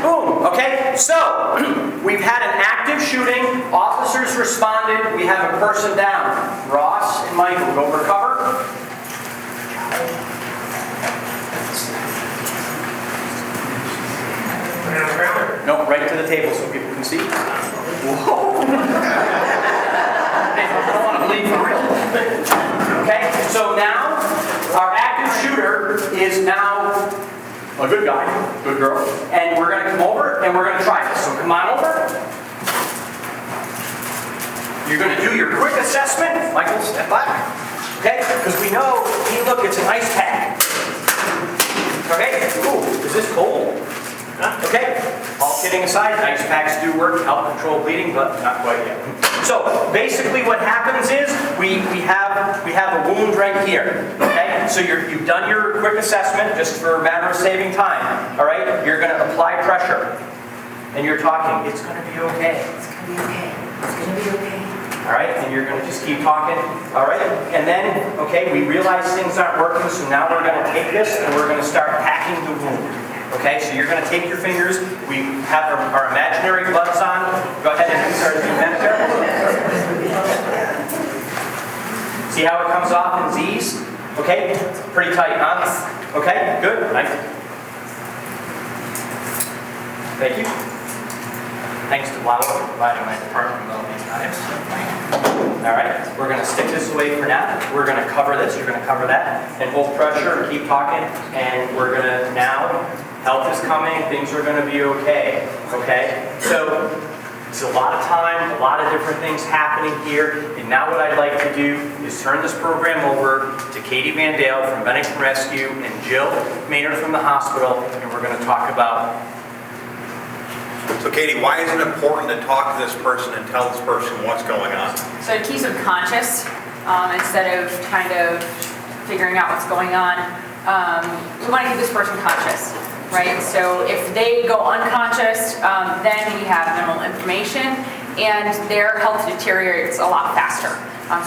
Boom. Okay, so we've had an active shooting. Officers responded. We have a person down. Ross and Michael, go for cover. No, right to the table so people can see. Whoa. I don't want to believe for real. Okay, so now our active shooter is now a good guy, good girl, and we're going to come over and we're going to try this. So come on over. You're going to do your quick assessment. Michael, step back. Okay, because we know, hey, look, it's an ice pack. Okay, ooh, is this cold? Okay, all kidding aside, ice packs do work, help control bleeding, but not quite yet. So basically what happens is we have a wound right here. Okay, so you've done your quick assessment just for a matter of saving time. All right, you're going to apply pressure, and you're talking. It's going to be okay. It's going to be okay. It's going to be okay. All right, and you're going to just keep talking. All right, and then okay, we realize things aren't working, so now we're going to take this and we're going to start packing the wound. Okay, so you're going to take your fingers. We have our imaginary gloves on. Go ahead and start doing that. See how it comes off in Z's? Okay, pretty tight, huh? Okay, good. Nice. Thank you. Thanks to Lauer for providing my department with all these knives. All right, we're going to stick this away for now. We're going to cover this. You're going to cover that, and hold pressure and keep talking. And we're going to now. Help is coming, things are going to be okay. Okay? So, it's a lot of time, a lot of different things happening here. And now what I'd like to do is turn this program over to Katie Van Dale from Bennington Rescue and Jill Maynard from the hospital. And we're going to talk about... So Katie, why is it important to talk to this person and tell this person what's going on? So it keeps them conscious. instead of kind of figuring out what's going on. We want to keep this person conscious, right? So if they go unconscious, then we have minimal information and their health deteriorates a lot faster.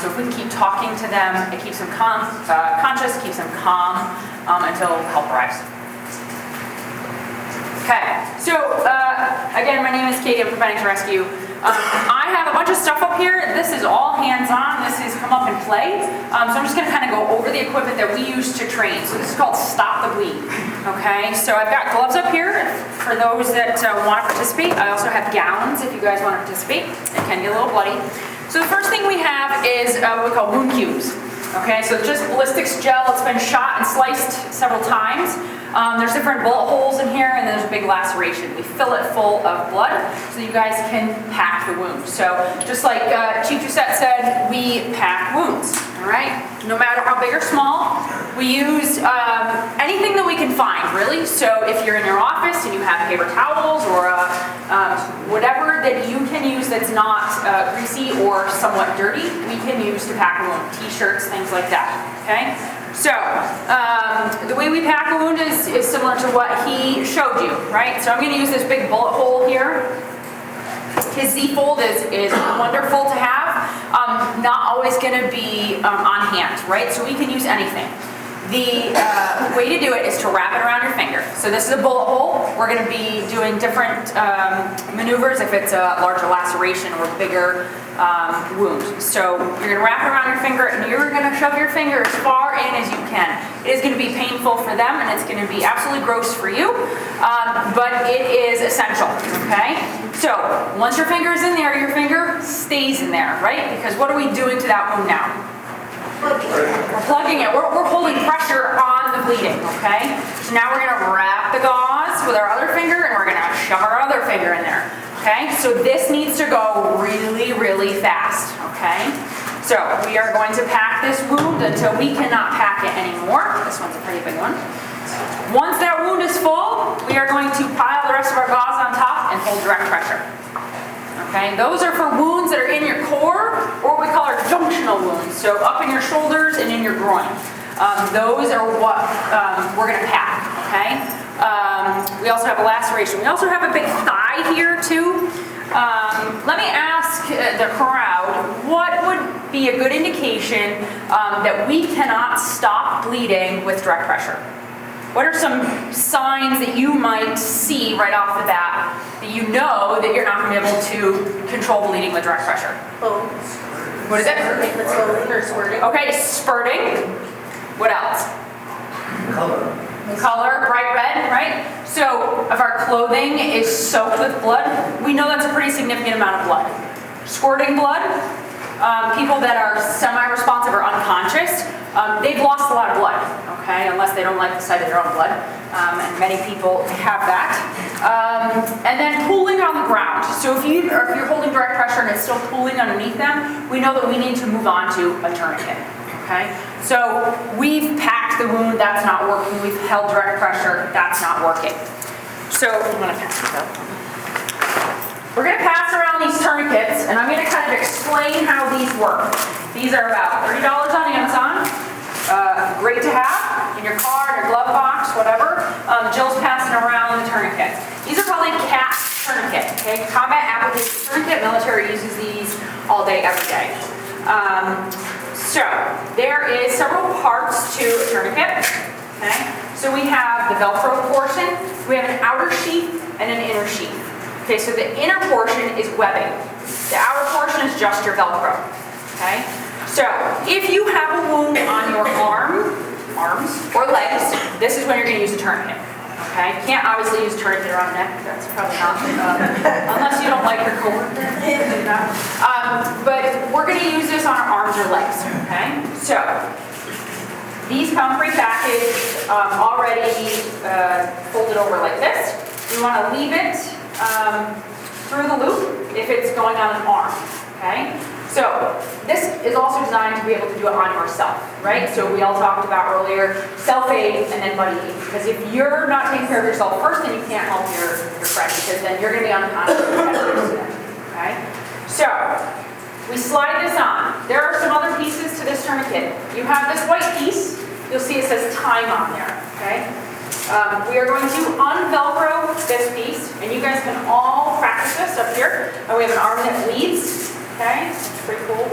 So if we can keep talking to them, it keeps them conscious, keeps them calm until help arrives. Okay, so again, my name is Katie, I'm Preventing to Rescue. I have a bunch of stuff up here. This is all hands-on. This is come up and play. So I'm just going to kind of go over the equipment that we use to train. So this is called Stop the Bleed. Okay, so I've got gloves up here for those that want to participate. I also have gowns if you guys want to participate. It can get a little bloody. So the first thing we have is what we call wound cubes. Okay, so just ballistics gel. It's been shot and sliced several times. There's different bullet holes in here, and there's a big laceration. We fill it full of blood so you guys can pack the wound. So just like Chief Doucette said, we pack wounds, all right? No matter how big or small, we use anything that we can find, really. So if you're in your office and you have paper towels or whatever that you can use that's not greasy or somewhat dirty, we can use to pack a wound. T-shirts, things like that, okay? So, the way we pack a wound is similar to what he showed you, right? So I'm going to use this big bullet hole here. His Z-fold is wonderful to have. Not always going to be on hand, right? So we can use anything. The way to do it is to wrap it around your finger. So this is a bullet hole. We're going to be doing different maneuvers if it's a larger laceration or bigger wound. So you're going to wrap it around your finger and you're going to shove your finger as far in as you can. It is going to be painful for them and it's going to be absolutely gross for you, but it is essential, okay? So once your finger is in there, your finger stays in there, right? Because what are we doing to that wound now? We're plugging it. We're holding pressure on the bleeding, okay? So now we're going to wrap the gauze with our other finger and we're going to shove our other finger in there, okay? So this needs to go really, really fast, okay? So we are going to pack this wound until we cannot pack it anymore. This one's a pretty big one. Once that wound is full, we are going to pile the rest of our gauze on top and hold direct pressure. Okay, those are for wounds that are in your core, or what we call our junctional wounds, so up in your shoulders and in your groin. Those are what we're going to pack, okay? We also have a laceration. We also have a big thigh here, too. Let me ask the crowd, what would be a good indication that we cannot stop bleeding with direct pressure? What are some signs that you might see right off the bat that you know that you're not going to be able to control bleeding with direct pressure? What is it? Spurting. Okay, spurting. What else? Color, bright red, right? So if our clothing is soaked with blood, we know that's a pretty significant amount of blood. Squirting blood, people that are semi-responsive or unconscious, they've lost a lot of blood, okay, unless they don't like the sight of their own blood, and many people have that. And then pooling on the ground. So if you're holding direct pressure and it's still pooling underneath them, we know that we need to move on to a tourniquet, okay? So we've packed the wound, that's not working. We've held direct pressure, that's not working. So I'm going to pass it out. We're going to pass around these tourniquets, and I'm going to kind of explain how these work. These are about $30 on Amazon. Great to have in your car, in your glove box, whatever. Jill's passing around the tourniquets. These are called a CAT tourniquet, okay? Combat Application Tourniquet. Military uses these all day, every day. So there is several parts to a tourniquet, okay? So we have the Velcro portion, we have an outer sheath, and an inner sheath. Okay, so the inner portion is webbing. The outer portion is just your Velcro, okay? So if you have a wound on your arms or legs, this is when you're going to use a tourniquet, okay? You can't obviously use a tourniquet around the neck, that's probably not, unless you don't like your coworker. But we're going to use this on our arms or legs, okay? So these come pre-packaged, already folded over like this. We want to leave it through the loop if it's going on an arm, okay? So this is also designed to be able to do it on yourself, right? So we all talked about earlier, self-aid and then buddy aid. Because if you're not taking care of yourself first, then you can't help your friend, because then you're going to be unconscious, okay? So we slide this on. there are some other pieces to this tourniquet. You have this white piece. You'll see it says time on there, okay? We are going to un-Velcro this piece, and you guys can all practice this up here. We have an arm that leads, okay? That's pretty cool.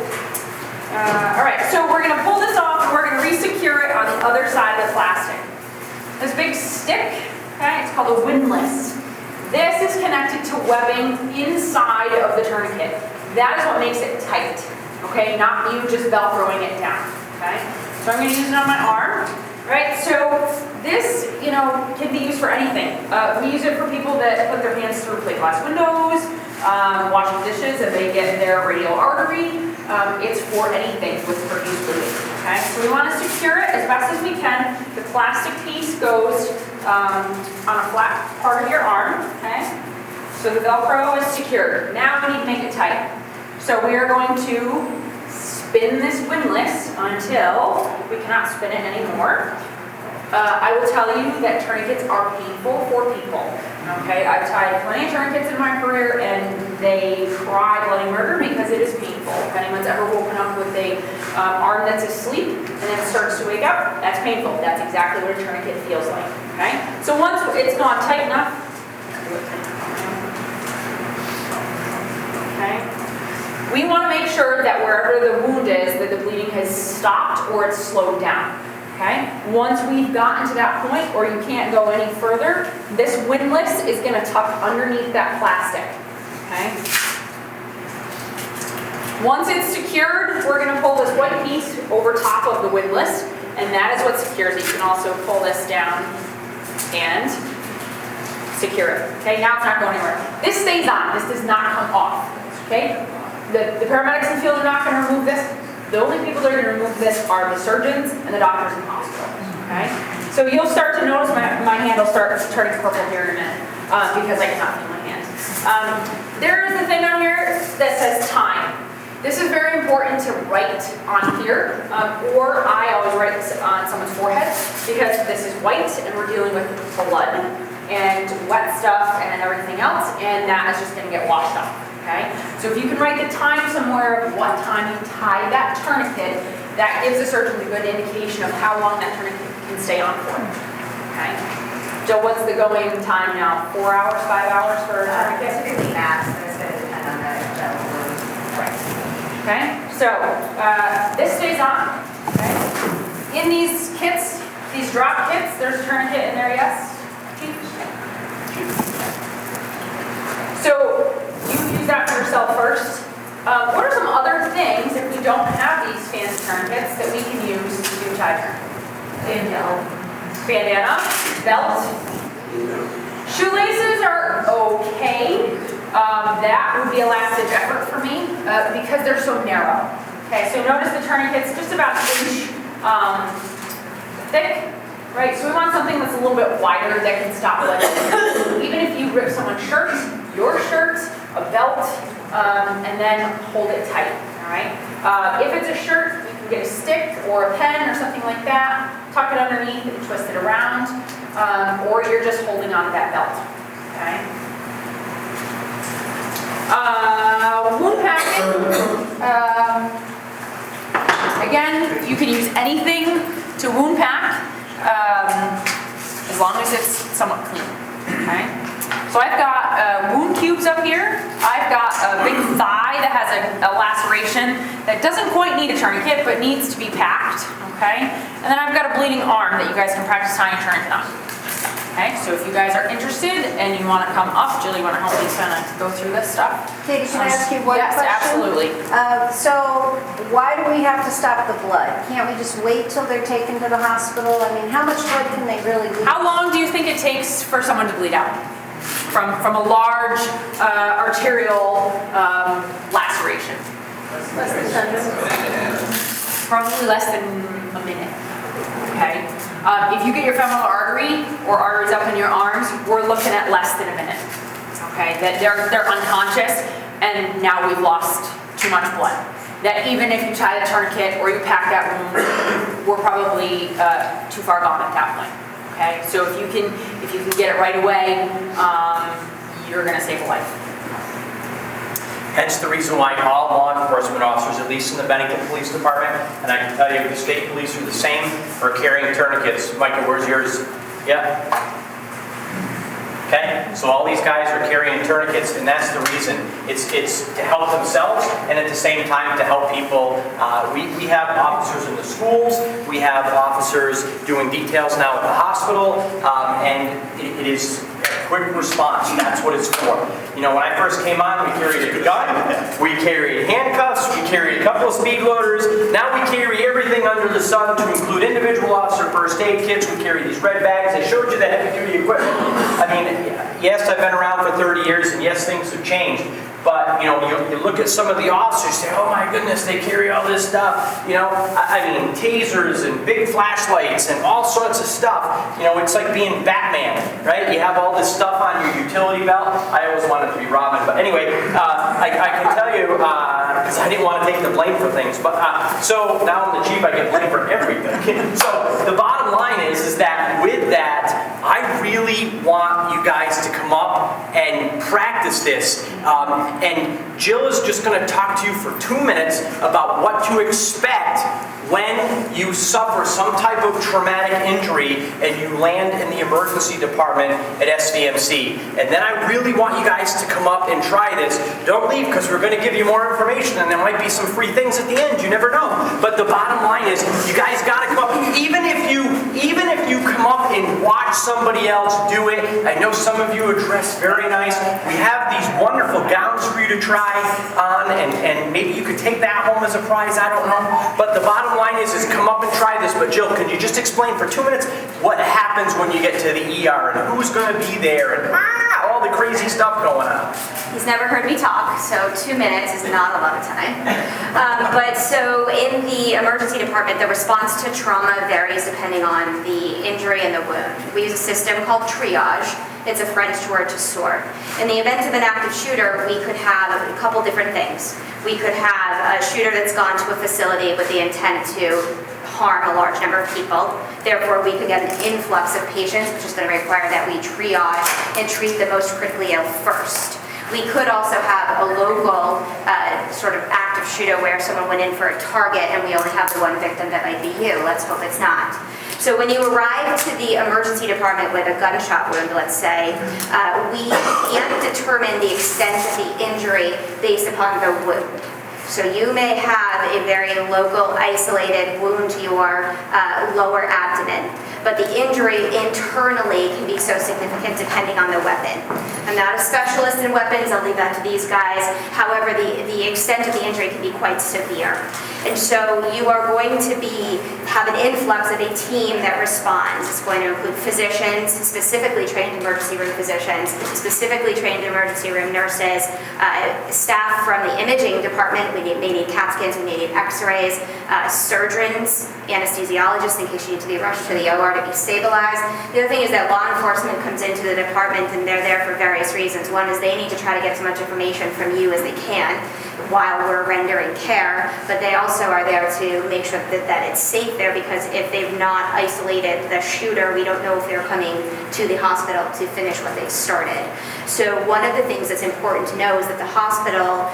All right, so we're going to pull this off, and we're going to re-secure it on the other side of the plastic. This big stick, okay, it's called a windlass. This is connected to webbing inside of the tourniquet. That is what makes it tight, okay? Not you just Velcroing it down, okay? So I'm going to use it on my arm, right? So this, can be used for anything. We use it for people that put their hands through plate glass windows, washing dishes, and they get their radial artery. It's for anything with profuse bleeding, okay? So we want to secure it as best as we can. The plastic piece goes on a flat part of your arm, okay? So the Velcro is secured. Now we need to make it tight. So we are going to spin this windlass until we cannot spin it anymore. I will tell you that tourniquets are painful for people. Okay, I've tied plenty of tourniquets in my career and they cry bloody murder because it is painful. If anyone's ever woken up with a arm that's asleep and then it starts to wake up, that's painful. That's exactly what a tourniquet feels like. Okay, so once it's gone tight enough, okay, we want to make sure that wherever the wound is, that the bleeding has stopped or it's slowed down. Okay? Once we've gotten to that point, or you can't go any further, this windlass is going to tuck underneath that plastic. Okay? Once it's secured, we're going to pull this white piece over top of the windlass, and that is what secures it. You can also pull this down and secure it. Okay? Now it's not going anywhere. This stays on. This does not come off. Okay? The paramedics in the field are not going to remove this. The only people that are going to remove this are the surgeons and the doctors in the hospital, okay? So you'll start to notice my hand will start turning purple here in a minute because I cannot feel my hand. There is a thing on here that says time. This is very important to write on here, or I always write this on someone's forehead because this is white and we're dealing with blood and wet stuff and everything else, and that is just going to get washed off. Okay? So if you can write the time somewhere of what time you tie that tourniquet, that gives the surgeon a good indication of how long that tourniquet can stay on for. Okay? So what's the going time now? 4 hours, 5 hours for a tourniquet? Typically max, but it's going to depend on the wound. Right. Okay? So this stays on. Okay? In these kits, these drop kits, there's a tourniquet in there, yes? So you use that for yourself first. What are some other things, if we don't have these fancy tourniquets, that we can use to tie tourniquets? Bandana, belt. Shoelaces are okay. That would be a last-ditch effort for me because they're so narrow. Okay, so notice the tourniquet's just about an inch thick, right? So we want something that's a little bit wider that can stop blood. Even if you rip someone's shirt, your shirt, a belt, and then hold it tight, all right? If it's a shirt, you can get a stick or a pen or something like that, tuck it underneath and twist it around, or you're just holding on to that belt, okay? Wound packing. Again, you can use anything to wound pack, as long as it's somewhat clean, okay? So I've got wound cubes up here. I've got a big thigh that has a laceration that doesn't quite need a tourniquet, but needs to be packed, okay? And then I've got a bleeding arm that you guys can practice tying a tourniquet on. Okay, so if you guys are interested and you want to come up, Jill, you want to help me kind of go through this stuff? Katie, can I ask you one yes, question? Yes, absolutely. So why do we have to stop the blood? Can't we just wait till they're taken to the hospital? I mean, how much blood can they really lose? How long do you think it takes for someone to bleed out? From a large arterial laceration? Less than 10 minutes. Probably less than a minute, okay? If you get your femoral artery or arteries up in your arms, we're looking at less than a minute, okay? That they're unconscious and now we've lost too much blood. That even if you tie the tourniquet or you pack that wound, we're probably too far gone at that point. Okay, so if you can get it right away, you're going to save a life. Hence the reason why all law enforcement officers, at least in the Bennington Police Department, and I can tell you the state police are the same, are carrying tourniquets. Michael, where's yours? Yeah? Okay, so all these guys are carrying tourniquets, and that's the reason. It's to help themselves, and at the same time to help people. We have officers in the schools, we have officers doing details now at the hospital, and it is a quick response. That's what it's for. You know, when I first came on, we carried a gun, we carried handcuffs, we carried a couple of speed loaders. Now we carry everything under the sun to include individual officer first aid kits. We carry these red bags. I showed you the heavy-duty equipment. I mean, yes, I've been around for 30 years, and yes, things have changed. But, you know, you look at some of the officers, say, oh my goodness, they carry all this stuff. You know, I mean, tasers and big flashlights and all sorts of stuff. You know, it's like being Batman, right? You have all this stuff on your utility belt. I always wanted to be Robin. But anyway, I can tell you, because I didn't want to take the blame for things. But so now I'm the chief, I get blamed for everything. So the bottom line is that with that, I really want you guys to come up and practice this. And Jill is just going to talk to you for 2 minutes about what to expect when you suffer some type of traumatic injury and you land in the emergency department at SVMC. And then I really want you guys to come up and try this. Don't leave, because we're going to give you more information, and there might be some free things at the end. You never know. But the bottom line is, you guys got to come up. Even if you come up and watch somebody else do it, I know some of you are dressed very nice. We have these wonderful gowns for you to try on, and maybe you could take that home as a prize. I don't know. But the bottom line is come up and try this. But Jill, could you just explain for 2 minutes what happens when you get to the ER and who's going to be there and all the crazy stuff going on? He's never heard me talk, so 2 minutes is not a lot of time. But so in the emergency department, the response to trauma varies depending on the injury and the wound. We use a system called triage. It's a French word to sort. In the event of an active shooter, we could have a couple different things. We could have a shooter that's gone to a facility with the intent to harm a large number of people. Therefore, we could get an influx of patients, which is going to require that we triage and treat the most critically ill first. We could also have a local sort of active shooter where someone went in for a target and we only have the one victim that might be you. Let's hope it's not. So when you arrive to the emergency department with a gunshot wound, let's say, we can't determine the extent of the injury based upon the wound. So you may have a very local, isolated wound to your lower abdomen, but the injury internally can be so significant depending on the weapon. I'm not a specialist in weapons, I'll leave that to these guys. However, the extent of the injury can be quite severe. And so you are going to have an influx of a team that responds. It's going to include physicians, specifically trained emergency room physicians, specifically trained emergency room nurses, staff from the imaging department. We may need CAT scans, we may need x-rays, surgeons, anesthesiologists in case you need to be rushed to the OR to be stabilized. The other thing is that law enforcement comes into the department and they're there for various reasons. One is they need to try to get as much information from you as they can while we're rendering care, but they also are there to make sure that it's safe there, because if they've not isolated the shooter, we don't know if they're coming to the hospital to finish what they've started. So one of the things that's important to know is that the hospital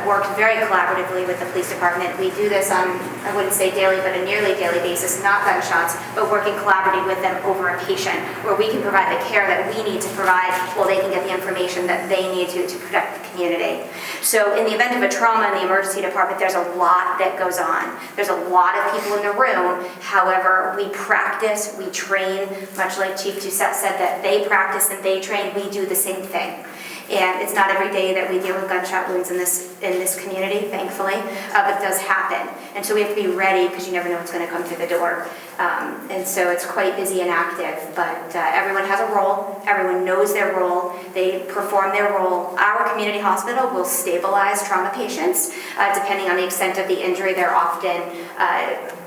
works very collaboratively with the police department. We do this on, I wouldn't say daily, but a nearly daily basis, not gunshots, but working collaboratively with them over a patient, where we can provide the care that we need to provide while they can get the information that they need to protect the community. So in the event of a trauma in the emergency department, there's a lot that goes on. There's a lot of people in the room. However, we practice, we train, much like Chief Doucette said that they practice and they train, we do the same thing. And it's not every day that we deal with gunshot wounds in this community, thankfully, but it does happen. And so we have to be ready, because you never know what's going to come through the door. And so it's quite busy and active, but everyone has a role. Everyone knows their role. They perform their role. Our community hospital will stabilize trauma patients. Depending on the extent of the injury, they're often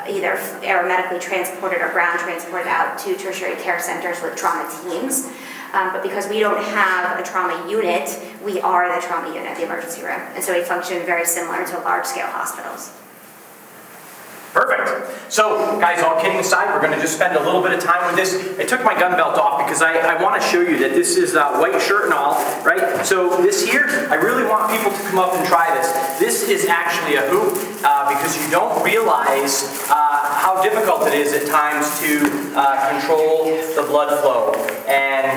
either aeromedically transported or ground transported out to tertiary care centers with trauma teams. But because we don't have a trauma unit, we are the trauma unit at the emergency room. And so we function very similar to large-scale hospitals. Perfect. So, guys, all kidding aside, we're going to just spend a little bit of time with this. I took my gun belt off because I want to show you that this is white shirt and all, right? So this here, I really want people to come up and try this. This is actually a hoop because you don't realize how difficult it is at times to control the blood flow. And,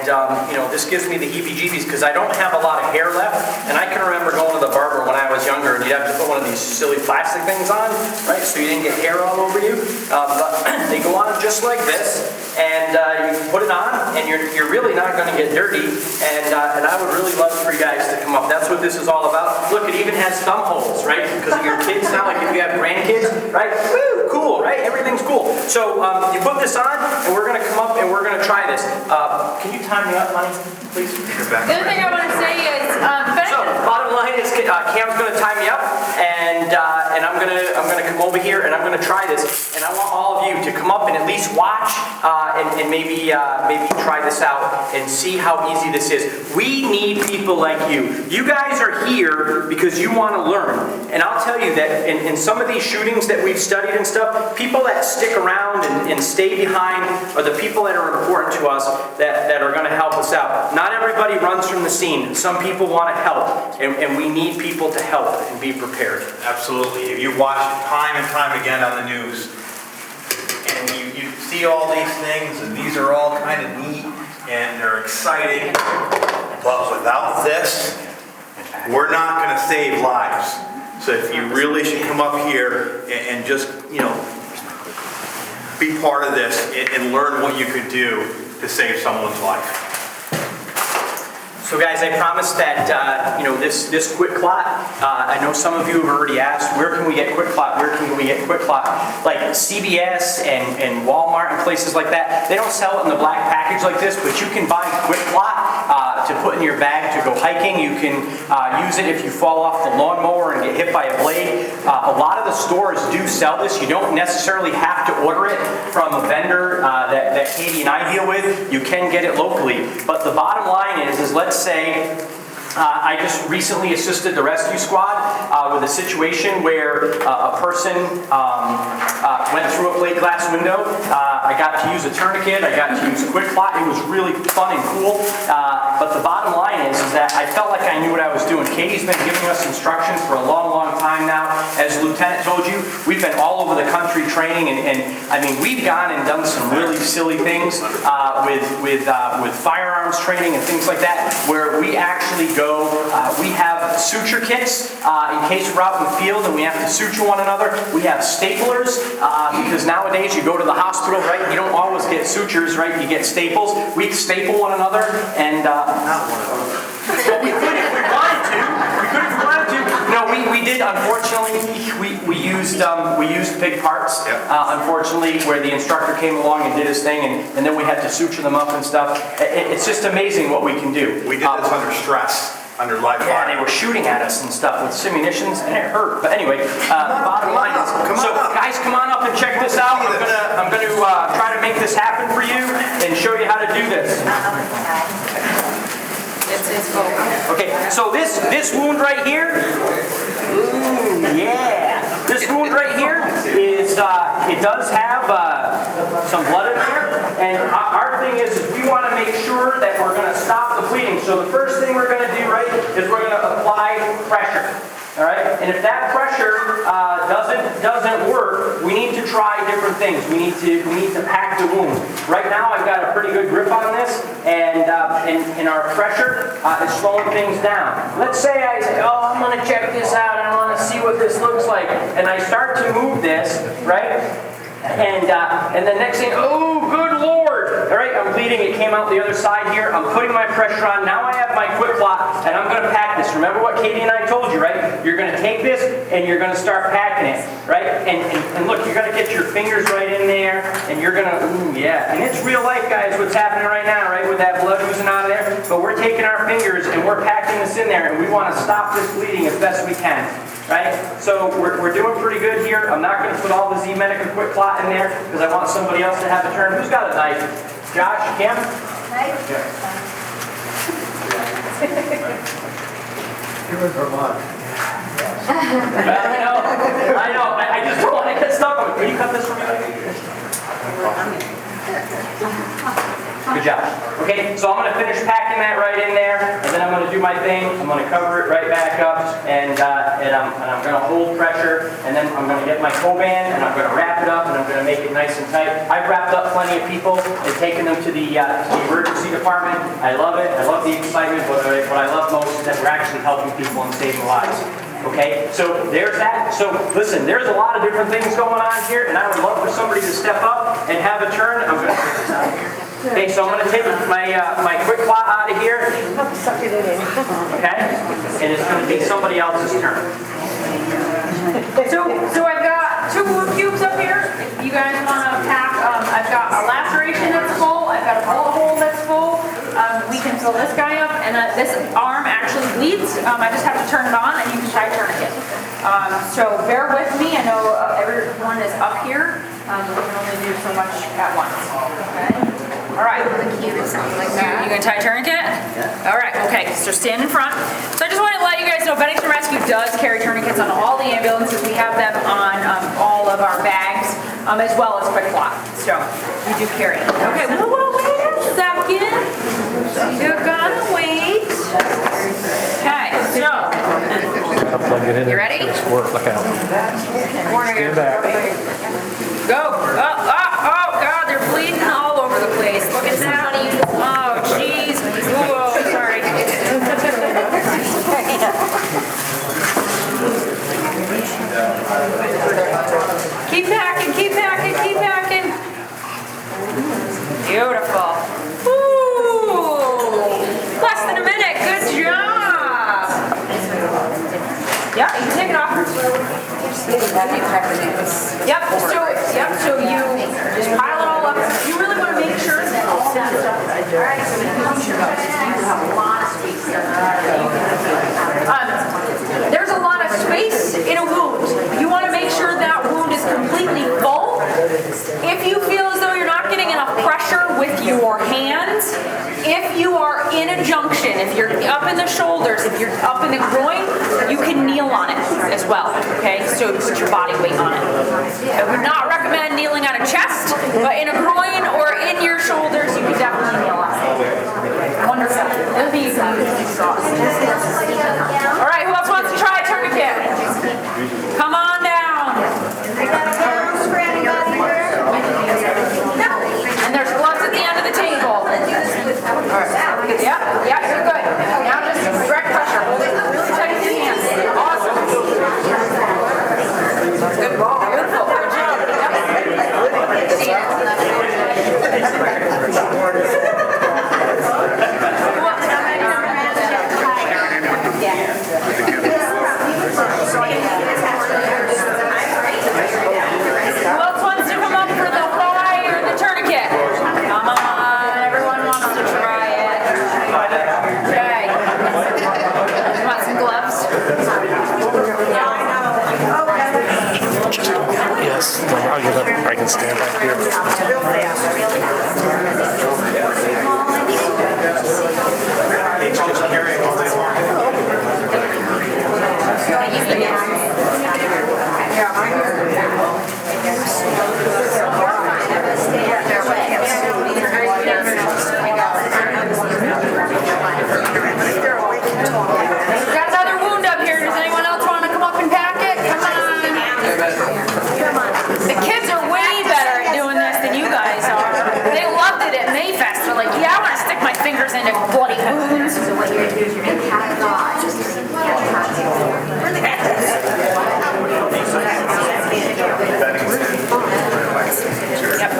this gives me the heebie-jeebies because I don't have a lot of hair left. And I can remember going to the barber when I was younger and you'd have to put one of these silly plastic things on, right? So you didn't get hair all over you. But they go on just like this. And you put it on and you're really not going to get dirty. And I would really love for you guys to come up. That's what this is all about. Look, it even has thumb holes, right? Because of your kids now, like if you have grandkids, right? Woo, cool, right? Everything's cool. So you put this on, and we're going to come up and we're going to try this. Can you time me up, honey, please? The other thing I want to say is, So bottom line is, Cam's going to tie me up, and I'm going to come over here and I'm going to try this. And I want all of you to come up and at least watch and maybe try this out and see how easy this is. We need people like you. You guys are here because you want to learn. And I'll tell you that in some of these shootings that we've studied and stuff, people that stick around and stay behind are the people that are important to us that are going to help us out. Not everybody runs from the scene. Some people want to help, and we need people to help and be prepared. Absolutely. You watch it time and time again on the news, and you see all these things, and these are all kind of neat, and they're exciting, but without this, we're not going to save lives. So if you really should come up here and just, be part of this and learn what you could do to save someone's life. So guys, I promised that, this quick clot, I know some of you have already asked, where can we get quick clot? Where can we get quick clot? Like CVS and Walmart and places like that, they don't sell it in the black package like this, but you can buy quick clot to put in your bag to go hiking. You can use it if you fall off the lawnmower and get hit by a blade. A lot of the stores do sell this. You don't necessarily have to order it from a vendor that Katie and I deal with. You can get it locally. But the bottom line is let's say I just recently assisted the rescue squad with a situation where a person went through a plate glass window. I got to use a tourniquet. I got to use a quick clot. It was really fun and cool. But the bottom line is that I felt like I knew what I was doing. Katie's been giving us instruction for a long, long time now. As the lieutenant told you, we've been all over the country training, and I mean, we've gone and done some really silly things with firearms training and things like that, where we actually go. We have suture kits in case we're out in the field and we have to suture one another. We have staplers because nowadays you go to the hospital, right? You don't always get sutures, right? You get staples. We staple one another, and Not one of those. well, we could if we wanted to. We could if we wanted to. No, we did. Unfortunately, we used pig parts. Yep. Unfortunately, where the instructor came along and did his thing, and then we had to suture them up and stuff. It's just amazing what we can do. We did this under stress, under live Yeah, fire. they were shooting at us and stuff with simunitions, and it hurt. But anyway, bottom line is, so guys, come on up and check this out. I'm gonna try to make this happen for you and show you how to do this. it's full. Okay, so this wound right here, ooh, yeah. This wound right here is, it does have some blood in there, and our thing is we want to make sure that we're going to stop the bleeding. So the first thing we're going to do, right, is we're going to apply pressure. All right, and if that pressure doesn't work, we need to try different things. We need to pack the wound. Right now, I've got a pretty good grip on this, and our pressure is slowing things down. Let's say I say, oh, I'm going to check this out, and I want to see what this looks like, and I start to move this, right? And the next thing, oh, good Lord! All right, I'm bleeding. It came out the other side here. I'm putting my pressure on. Now I have my quick clot, and I'm going to pack this. Remember what Katie and I told you, right? You're going to take this, and you're going to start packing it, right? And look, you're going to get your fingers right in there, and you're going to, ooh, yeah. And it's real life, guys, what's happening right now, right? With that blood oozing out of there. But we're taking our fingers, and we're packing this in there, and we want to stop this bleeding as best we can. Right? So we're doing pretty good here. I'm not going to put all the Z-Medica quick clot in there because I want somebody else to have a turn. Who's got a knife? Josh, Kim? Knife? Here in Vermont, I know, I just don't want to get stuck on it. Can you cut this for me? Good job. Okay, so I'm going to finish packing that right in there, and then I'm going to do my thing. I'm going to cover it right back up, and I'm going to hold pressure, and then I'm going to get my co-band, and I'm going to wrap it up, and I'm going to make it nice and tight. I've wrapped up plenty of people and taken them to the emergency department. I love it. I love the excitement, but what I love most is that we're actually helping people and saving lives. Okay, so there's that. So listen, there's a lot of different things going on here, and I would love for somebody to step up and have a turn. I'm going to take this out here. Okay, so I'm going to take my quick plot out of here. Okay, and it's going to be somebody else's turn. So I've got 2 more cubes up here. If you guys want to pack, I've got a laceration that's full. I've got a bullet hole that's full. We can fill this guy up, and this arm actually bleeds. I just have to turn it on, and you can try tourniquet. So bear with me. I know everyone is up here. We can only do so much at once. Okay. All right. Something like that. You gonna tie tourniquet? Yeah. All right. Okay. So stand in front. So I just want to let you guys know, Bennington Rescue does carry tourniquets on all the ambulances. We have them on all of our bags, as well as quick clot. So we do carry. Okay. Well, wait a second. You're gonna wait. Okay. So. You ready? Look out. Stand back. Go. Oh, God, they're bleeding all over the place. Look at that. Oh, jeez. Whoa, sorry. Keep packing, keep packing, keep packing. Beautiful. Ooh, less than a minute. Good job. Yeah, you can take it off. Yep, so you just pile it all up. You really want to make sure that all that stuff is there. There's a lot of space in a wound. You want to make sure that wound is completely full. If you feel as though you're not getting enough pressure with your hands, if you are in a junction, if you're up in the shoulders, if you're up in the groin, you can kneel on it as well, okay? So put your body weight on it. I would not recommend kneeling on a chest, but in a groin or in your shoulders, you can definitely kneel on it. Wonderful. It'll be all right, who else wants to try a tourniquet? Come on down. And there's gloves at the end of the table. Yep, you're good. Now just direct pressure. Hold it really tight in your hands. Awesome. Good. Beautiful. Good job. Who else wants to come up for the fly or the tourniquet? Come on, everyone wants to try it. Okay. You want some gloves? Yes, I'll get up. I can stand back here. We've got another wound up here. Does anyone else want to come up and pack it? Come on. The kids are way better at doing this than you guys are. They loved it at Mayfest. They're like, yeah, I want to stick my fingers into bloody wounds. So what you're going to do is you're going to pat it off. Yep.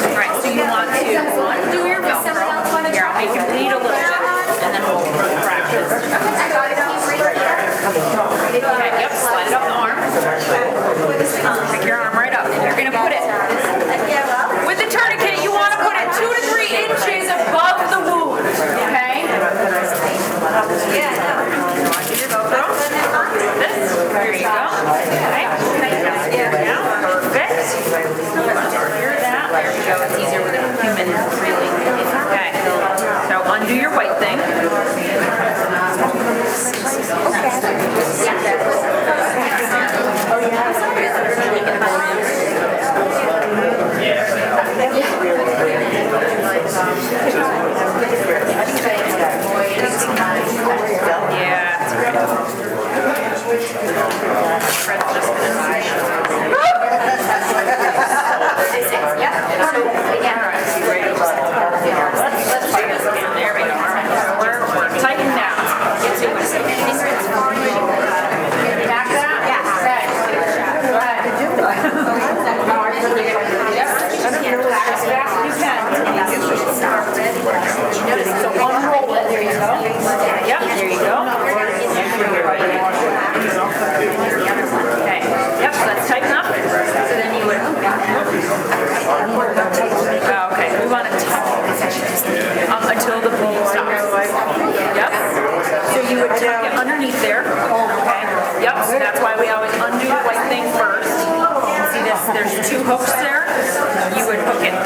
Alright, so you want to undo your Velcro. Here, I'll make it bleed a little bit, and then we'll practice. Okay, yep, slide it up the arm. Pick your arm right up. You're going to put it, with the tourniquet, you want to put it 2 to 3 inches above the wound, okay? There you go. Okay. Now, perfect. Hear that. There we go. It's easier with a human, really. Okay. So undo your white thing. Yeah, that's right. Fred's just gonna let's try this again. There we go. All right. So we're tightening down. Get to it. Back that? Yeah. Go ahead. Back as fast as you can. So unroll it. There you go. Yep. There you go. Okay. Yep. So let's tighten up. So then you would. Okay. We want to tighten until the bleeding stops. Yep. So you would tuck it underneath there. Okay. Yep. So that's why we always undo the white thing first. See this? There's two hooks there. You would hook it.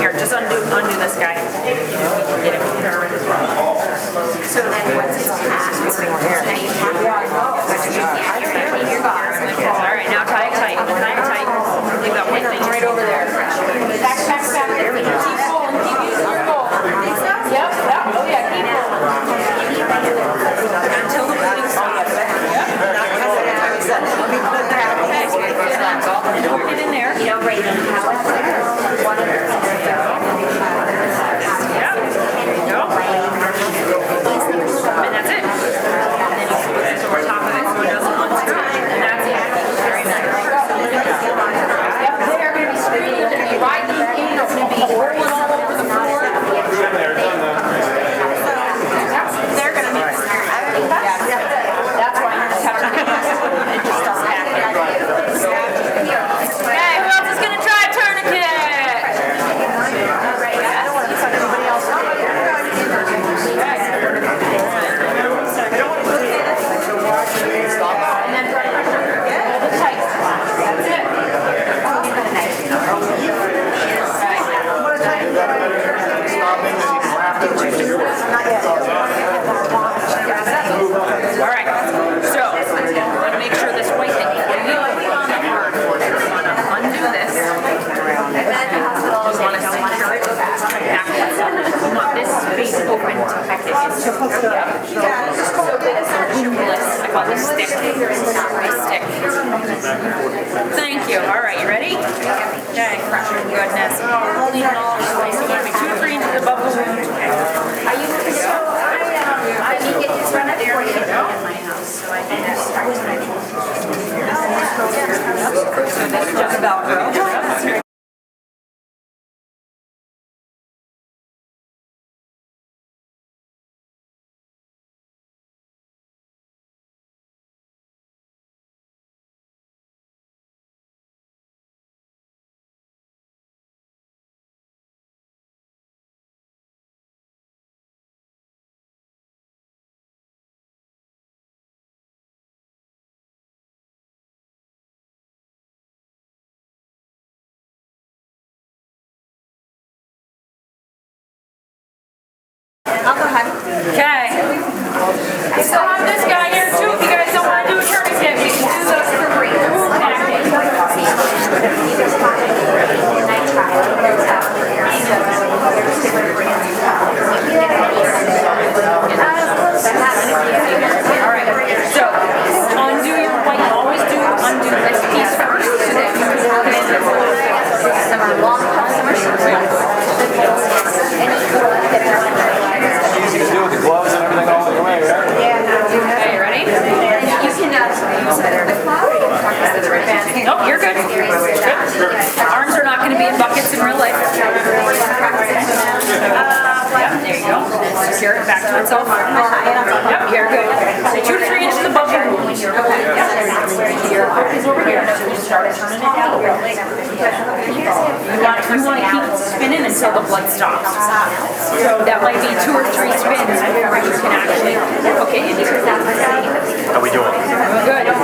Here, just undo this guy. Get it. So then once it's passed, now you have your gauze. All right, now tie it tight. Tie it tight. Leave that white thing right over there. Back. Keep pulling. Keep using your pull. Yep. Oh yeah. Keep pulling. Until the bleeding stops. Yep. Okay. Hook it in there. You know, right now, one of the Yep. There you go. And that's it. And then you put this over top of it so it doesn't unscrew. And that's it. Very nice. Yep, they're going to be screwed. They're going to be riding in. It's going to be rolling all over the floor. They're going to be screwed. That's why you just have to do this. It just doesn't happen. Okay, who else is going to try a tourniquet? All right, so I'm going to make sure this white thing is really on the hard. I'm going to undo this. We want to secure it backwards. We want this space open to hook it. So this I call this stick. Stick. Thank you. All right, you ready? Okay. Goodness. Holding it all this way. So you're going to be 2 or 3 inches above the wound. Are you I need to get this run up for you in my house, so I did that. So this is just Velcro. I'll go ahead. Okay. We still have this guy here too. If you guys don't want to do a tourniquet, we can do those for free. Alright, so undo your white. Always undo this piece first so that you can work it in. Some are long, some are short. Easy to do with the gloves and everything all the way, right? Okay, you ready? You can use the cloud or you can talk to the band. Nope, you're good. Arms are not going to be in buckets in real life. Yep, there you go. Secure it back to itself. Yep, you're good. So 2 to 3 inches above your wound. Okay. Yep. Your hook is over here. So you start turning it down. You want to keep spinning until the blood stops. So that might be 2 or 3 spins before you can actually hook it into it. How we doing? Good. Okay.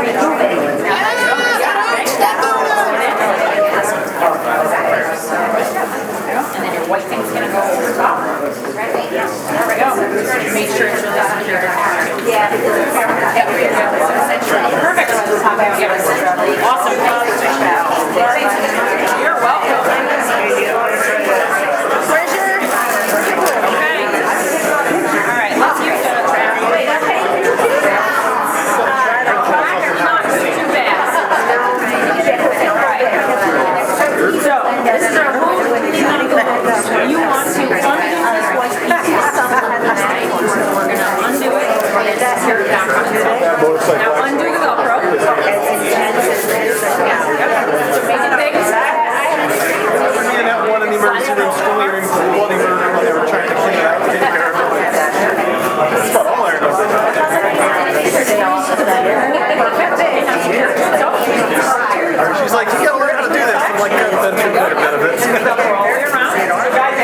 She's like, you gotta learn how to do this. I'm like, that's a better benefits. All the way around. So guys,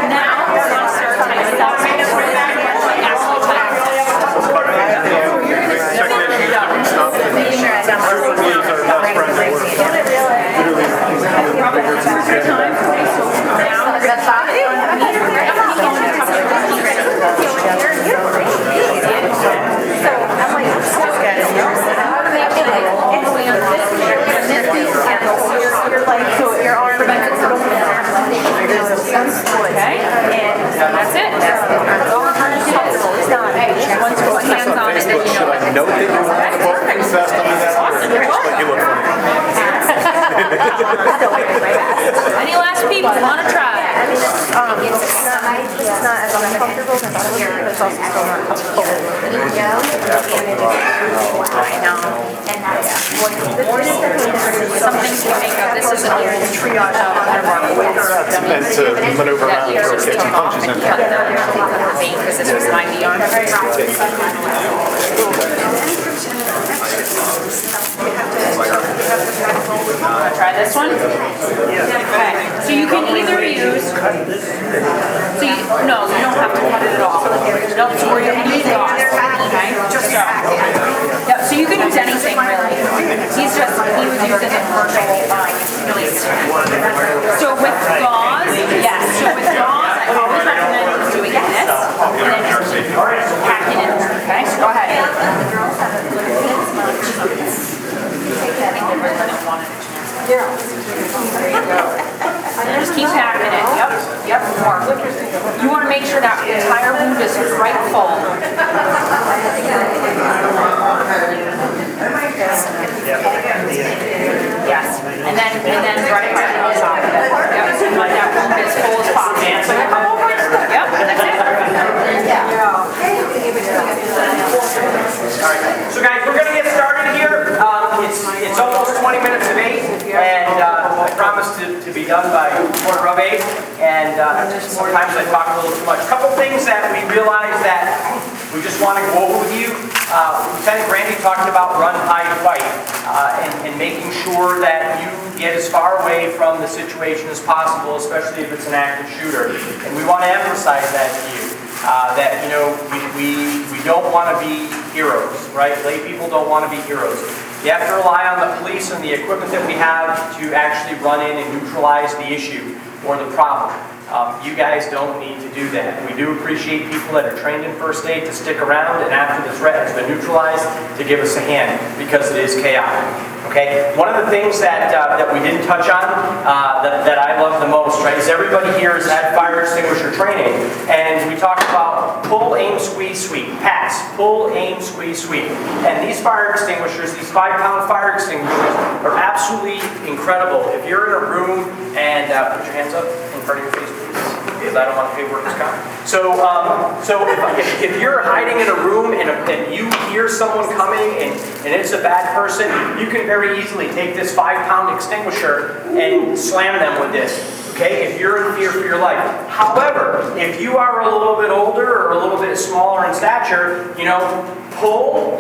now we're going to start typing up. Okay, and that's it. That's all I'm trying to do. Once you put hands on it, then you know Should I note that you want to vote fest under that? Awesome, you're welcome. Like, you look funny. Any last people want to try? It's not as uncomfortable as I thought it would be, but it's also still not comfortable. I know. And that's Some things we make up, this is an old triage Meant to maneuver around and throw kicks and punches in. because this was my arm. Try this one? Okay, so you can either use, no, you don't have to cut it at all. Nope, so we're gonna use gauze, okay? Yep, so you can use anything really. He was using a commercial release. So with gauze, yes, so with gauze, I always recommend doing this, and then just packing it, okay? So go ahead. Just keep packing it. Yep, more. You want to make sure that entire wound is right full. Yes, and then right on top of it. Yep, so you want that wound as full as possible. So you come over. Yep, that's it. So guys, we're going to get started here. It's almost 20 minutes of 8, and I promised to be done by quarter of 8, and sometimes I talk a little too much. A couple things that we realized that we just want to go over with you. Lieutenant Brandy talked about run, hide, fight, and making sure that you get as far away from the situation as possible, especially if it's an active shooter. And we want to emphasize that to you. That, you know, we don't want to be heroes, right? Lay people don't want to be heroes. You have to rely on the police and the equipment that we have to actually run in and neutralize the issue or the problem. You guys don't need to do that. We do appreciate people that are trained in first aid to stick around and after the threat has been neutralized to give us a hand because it is chaotic. Okay? One of the things that we didn't touch on that I love the most, right, is everybody here has had fire extinguisher training, and we talked about pull, aim, squeeze, sweep, pass, pull, aim, squeeze, sweep. And these fire extinguishers, these 5-pound fire extinguishers, are absolutely incredible. If you're in a room and put your hands up in front of your face, because I don't want to pay workers' comp. So if you're hiding in a room and you hear someone coming and it's a bad person, you can very easily take this 5-pound extinguisher and slam them with this. Okay, if you're in fear for your life. However, if you are a little bit older or a little bit smaller in stature, you know, pull,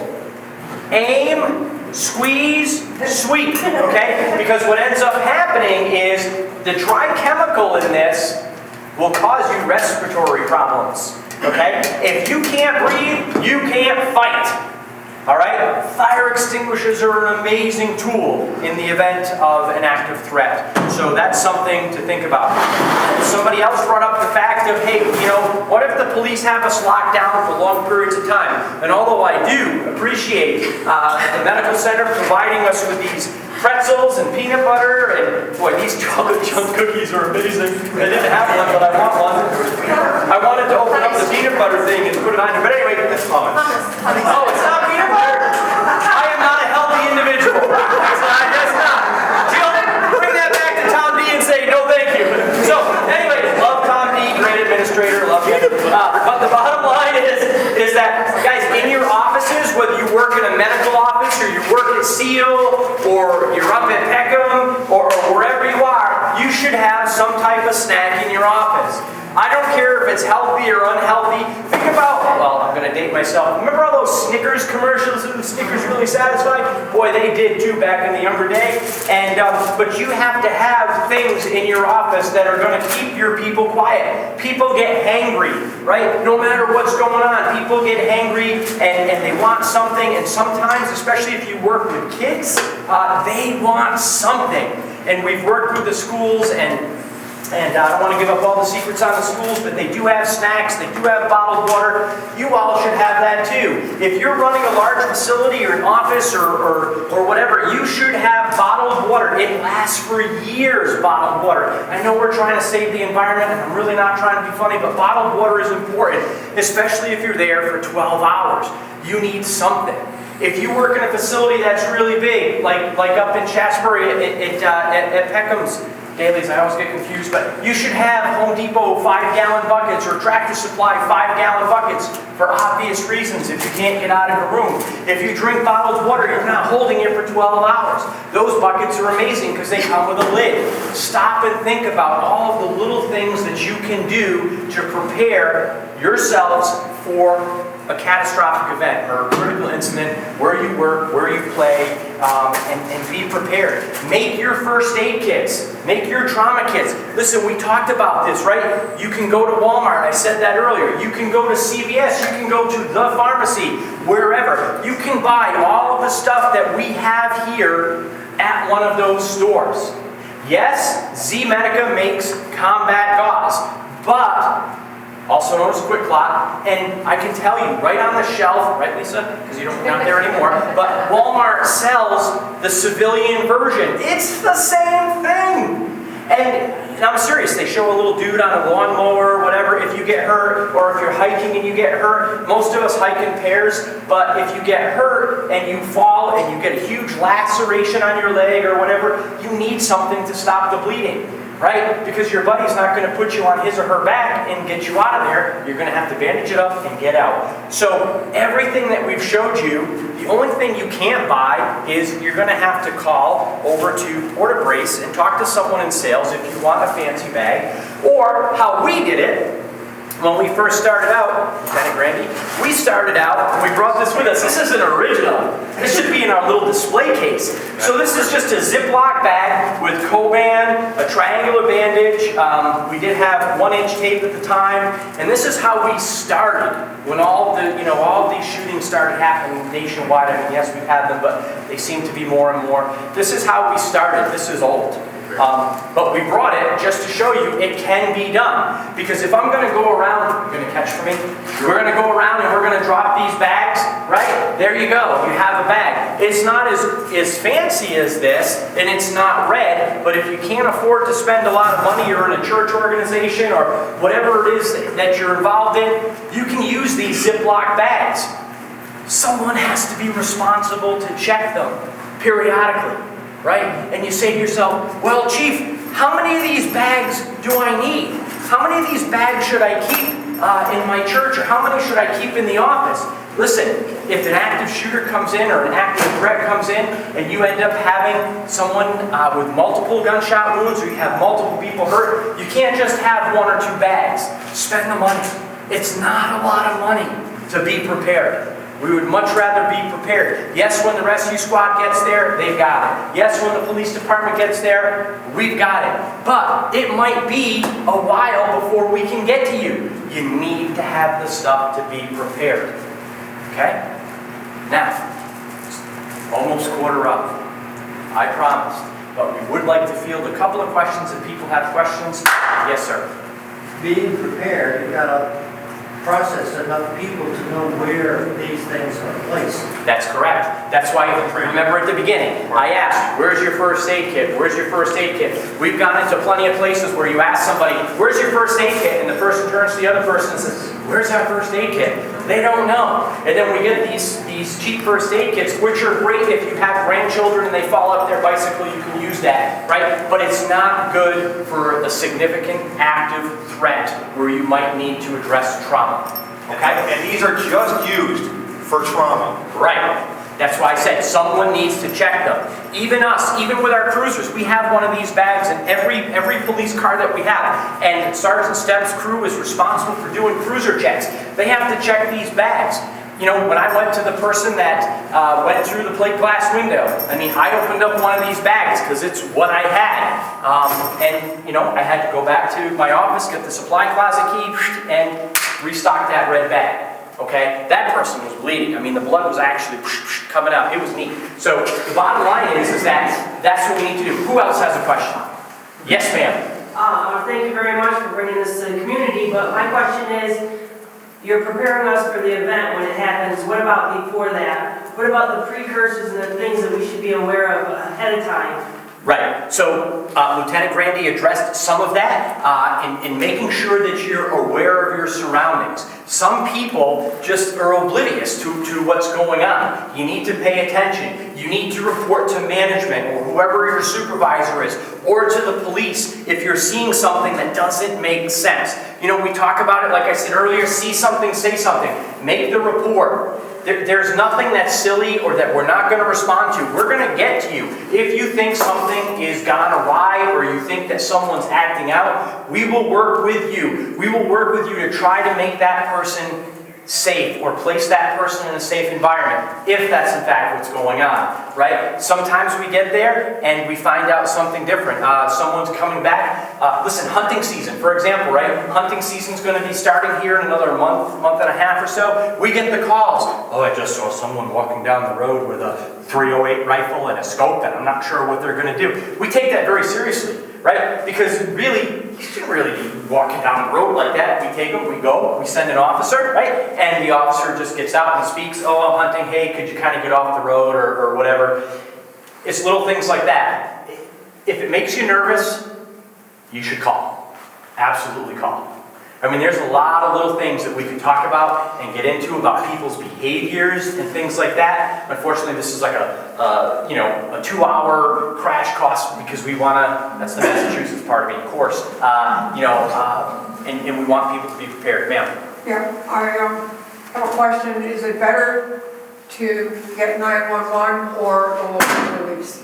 aim, squeeze, sweep, okay? Because what ends up happening is the dry chemical in this will cause you respiratory problems, okay? If you can't breathe, you can't fight. All right? Fire extinguishers are an amazing tool in the event of an active threat. So that's something to think about. Somebody else brought up the fact of, hey, you know, what if the police have us locked down for long periods of time? And although I do appreciate the medical center providing us with these pretzels and peanut butter, and boy, these chocolate chunk cookies are amazing. I didn't have one, but I want one. I wanted to open up the peanut butter thing and put it on here, but anyway, that's hummus. Oh, it's not peanut butter? I am not a healthy individual. I guess not. Jill, bring that back to Tom D and say, no thank you. So, anyway, love Tom D, great administrator, love you. But the bottom line is that, guys, in your offices, whether you work in a medical office or you work at SEAL or you're up at Peckham or wherever you are, you should have some type of snack in your office. I don't care if it's healthy or unhealthy. Think about, well, I'm going to date myself. Remember all those Snickers commercials? It was Snickers really satisfied? Boy, they did too back in the younger day. And but you have to have things in your office that are going to keep your people quiet. People get hangry, right? No matter what's going on, people get hangry and they want something. And sometimes, especially if you work with kids, they want something. And we've worked with the schools, and I don't want to give up all the secrets on the schools, but they do have snacks, they do have bottled water. You all should have that too. If you're running a large facility or an office or whatever, you should have bottled water. It lasts for years, bottled water. I know we're trying to save the environment, and I'm really not trying to be funny, but bottled water is important, especially if you're there for 12 hours. You need something. If you work in a facility that's really big, like up in Shasbury at Peckham's Dailies, I always get confused, but you should have Home Depot 5-gallon buckets or Tractor Supply 5-gallon buckets for obvious reasons if you can't get out of a room. If you drink bottled water, you're not holding it for 12 hours. Those buckets are amazing because they come with a lid. Stop and think about all of the little things that you can do to prepare yourselves for a catastrophic event or a critical incident where you work, where you play, and be prepared. Make your first aid kits. Make your trauma kits. Listen, we talked about this, right? You can go to Walmart. I said that earlier. You can go to CVS. You can go to the pharmacy, wherever. You can buy all of the stuff that we have here at one of those stores. Yes, Z-Medica makes combat gauze, but also known as Quick Clot, and I can tell you, right on the shelf, right Lisa, because you're not there anymore, but Walmart sells the civilian version. It's the same thing! And I'm serious, they show a little dude on a lawnmower or whatever. If you get hurt, or if you're hiking and you get hurt, most of us hike in pairs, but if you get hurt and you fall and you get a huge laceration on your leg or whatever, you need something to stop the bleeding. Right? Because your buddy's not going to put you on his or her back and get you out of there. You're going to have to bandage it up and get out. So everything that we've showed you, the only thing you can't buy is you're going to have to call over to Port-a-Brace and talk to someone in sales if you want a fancy bag. Or how we did it, when we first started out, Lieutenant Grandy, we started out, and we brought this with us. This isn't original. This should be in our little display case. So this is just a Ziploc bag with Coban, a triangular bandage. We did have 1-inch tape at the time, and this is how we started when all of these shootings started happening nationwide. I mean, yes, we've had them, but they seem to be more and more. This is how we started. This is old. But we brought it just to show you it can be done. Because if I'm going to go around, you're going to catch for me? We're going to go around and we're going to drop these bags, right? There you go. You have a bag. It's not as fancy as this, and it's not red, but if you can't afford to spend a lot of money, you're in a church organization or whatever it is that you're involved in, you can use these Ziploc bags. Someone has to be responsible to check them periodically. Right? And you say to yourself, well, Chief, how many of these bags do I need? How many of these bags should I keep in my church, or how many should I keep in the office? Listen, if an active shooter comes in or an active threat comes in and you end up having someone with multiple gunshot wounds or you have multiple people hurt, you can't just have 1 or 2 bags. Spend the money. It's not a lot of money to be prepared. We would much rather be prepared. Yes, when the rescue squad gets there, they've got it. Yes, when the police department gets there, we've got it. But it might be a while before we can get to you. You need to have the stuff to be prepared. Okay? Now, almost quarter up. I promised. But we would like to field a couple of questions if people have questions. Yes, sir. Being prepared, you gotta process enough people to know where these things are placed. That's correct. That's why, remember at the beginning, I asked, where's your first aid kit? Where's your first aid kit? We've gone into plenty of places where you ask somebody, where's your first aid kit? And the person turns to the other person and says, where's our first aid kit? They don't know. And then we get these cheap first aid kits, which are great if you have grandchildren and they fall off their bicycle, you can use that, right? But it's not good for a significant active threat where you might need to address trauma. Okay? And these are just used for trauma. Right. That's why I said someone needs to check them. Even us, even with our cruisers, we have one of these bags in every police car that we have. And Sergeant Stebb's crew is responsible for doing cruiser checks. They have to check these bags. when I went to the person that went through the plate glass window, I mean, I opened up one of these bags because it's what I had. And I had to go back to my office, get the supply closet key, and restock that red bag. Okay? That person was bleeding. I mean, the blood was actually coming out. It was neat. So the bottom line is that that's what we need to do. Who else has a question? Yes, ma'am. Thank you very much for bringing this to the community, but my question is, you're preparing us for the event when it happens. What about before that? What about the precursors and the things that we should be aware of ahead of time? Right. So Lieutenant Grandy addressed some of that in making sure that you're aware of your surroundings. Some people just are oblivious to what's going on. You need to pay attention. You need to report to management or whoever your supervisor is, or to the police if you're seeing something that doesn't make sense. We talk about it, like I said earlier, see something, say something. Make the report. There's nothing that's silly or that we're not going to respond to. We're going to get to you. If you think something is gone awry or you think that someone's acting out, we will work with you. We will work with you to try to make that person safe or place that person in a safe environment, if that's in fact what's going on, right? Sometimes we get there and we find out something different. Someone's coming back. Listen, hunting season, for example, right? Hunting season's going to be starting here in another month and a half or so. We get the calls. Oh, I just saw someone walking down the road with a .308 rifle and a scope, and I'm not sure what they're going to do. We take that very seriously, right? Because really, you shouldn't really be walking down the road like that. We take them, we go, we send an officer, right? And the officer just gets out and speaks, oh, I'm hunting, hey, could you kind of get off the road or whatever. It's little things like that. If it makes you nervous, you should call. Absolutely call. I mean, there's a lot of little things that we could talk about and get into about people's behaviors and things like that. Unfortunately, this is like a 2-hour crash course because we want to, that's the Massachusetts part of me, of course, and we want people to be prepared. Ma'am? Yeah, I have a question. Is it better to get 911 or the local police?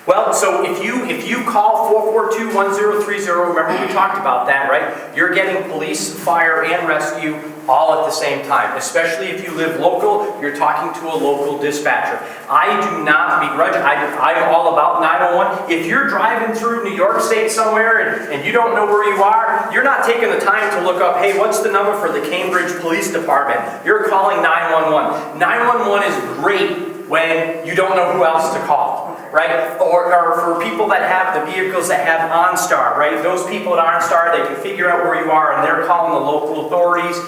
Well, so if you call 442-1030, remember we talked about that, right? You're getting police, fire, and rescue all at the same time. Especially if you live local, you're talking to a local dispatcher. I do not begrudge, I'm all about 911. If you're driving through New York State somewhere and you don't know where you are, you're not taking the time to look up, hey, what's the number for the Cambridge Police Department? You're calling 911. 911 is great when you don't know who else to call. Right? Or for people that have the vehicles that have OnStar, right? Those people at OnStar, they can figure out where you are and they're calling the local authorities.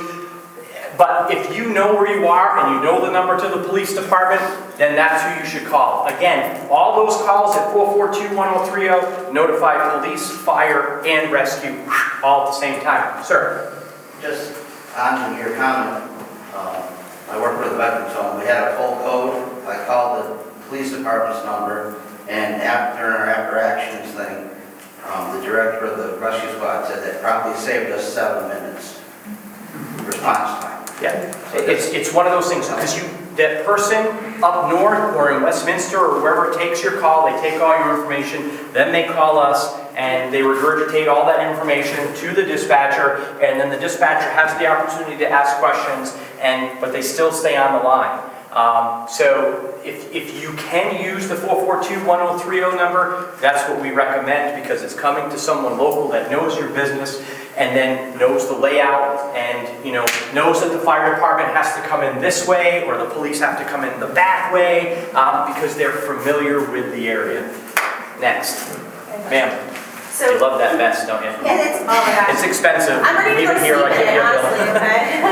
But if you know where you are and you know the number to the police department, then that's who you should call. Again, all those calls at 442-1030 notify police, fire, and rescue all at the same time. Sir? Just on your comment, I work with a veterans home. We had a full code. I called the police department's number, and during our after actions thing, the director of the rescue squad said that probably saved us 7 minutes response time. Yeah, it's one of those things because that person up north or in Westminster or wherever takes your call, they take all your information, then they call us and they regurgitate all that information to the dispatcher, and then the dispatcher has the opportunity to ask questions, but they still stay on the line. So if you can use the 442-1030 number, that's what we recommend because it's coming to someone local that knows your business and then knows the layout and knows that the fire department has to come in this way or the police have to come in the back way because they're familiar with the area. Next. Ma'am. So, you love that vest, don't you? Yeah, it's, oh my gosh. It's expensive. I'm ready to go sleep in it, honestly, okay?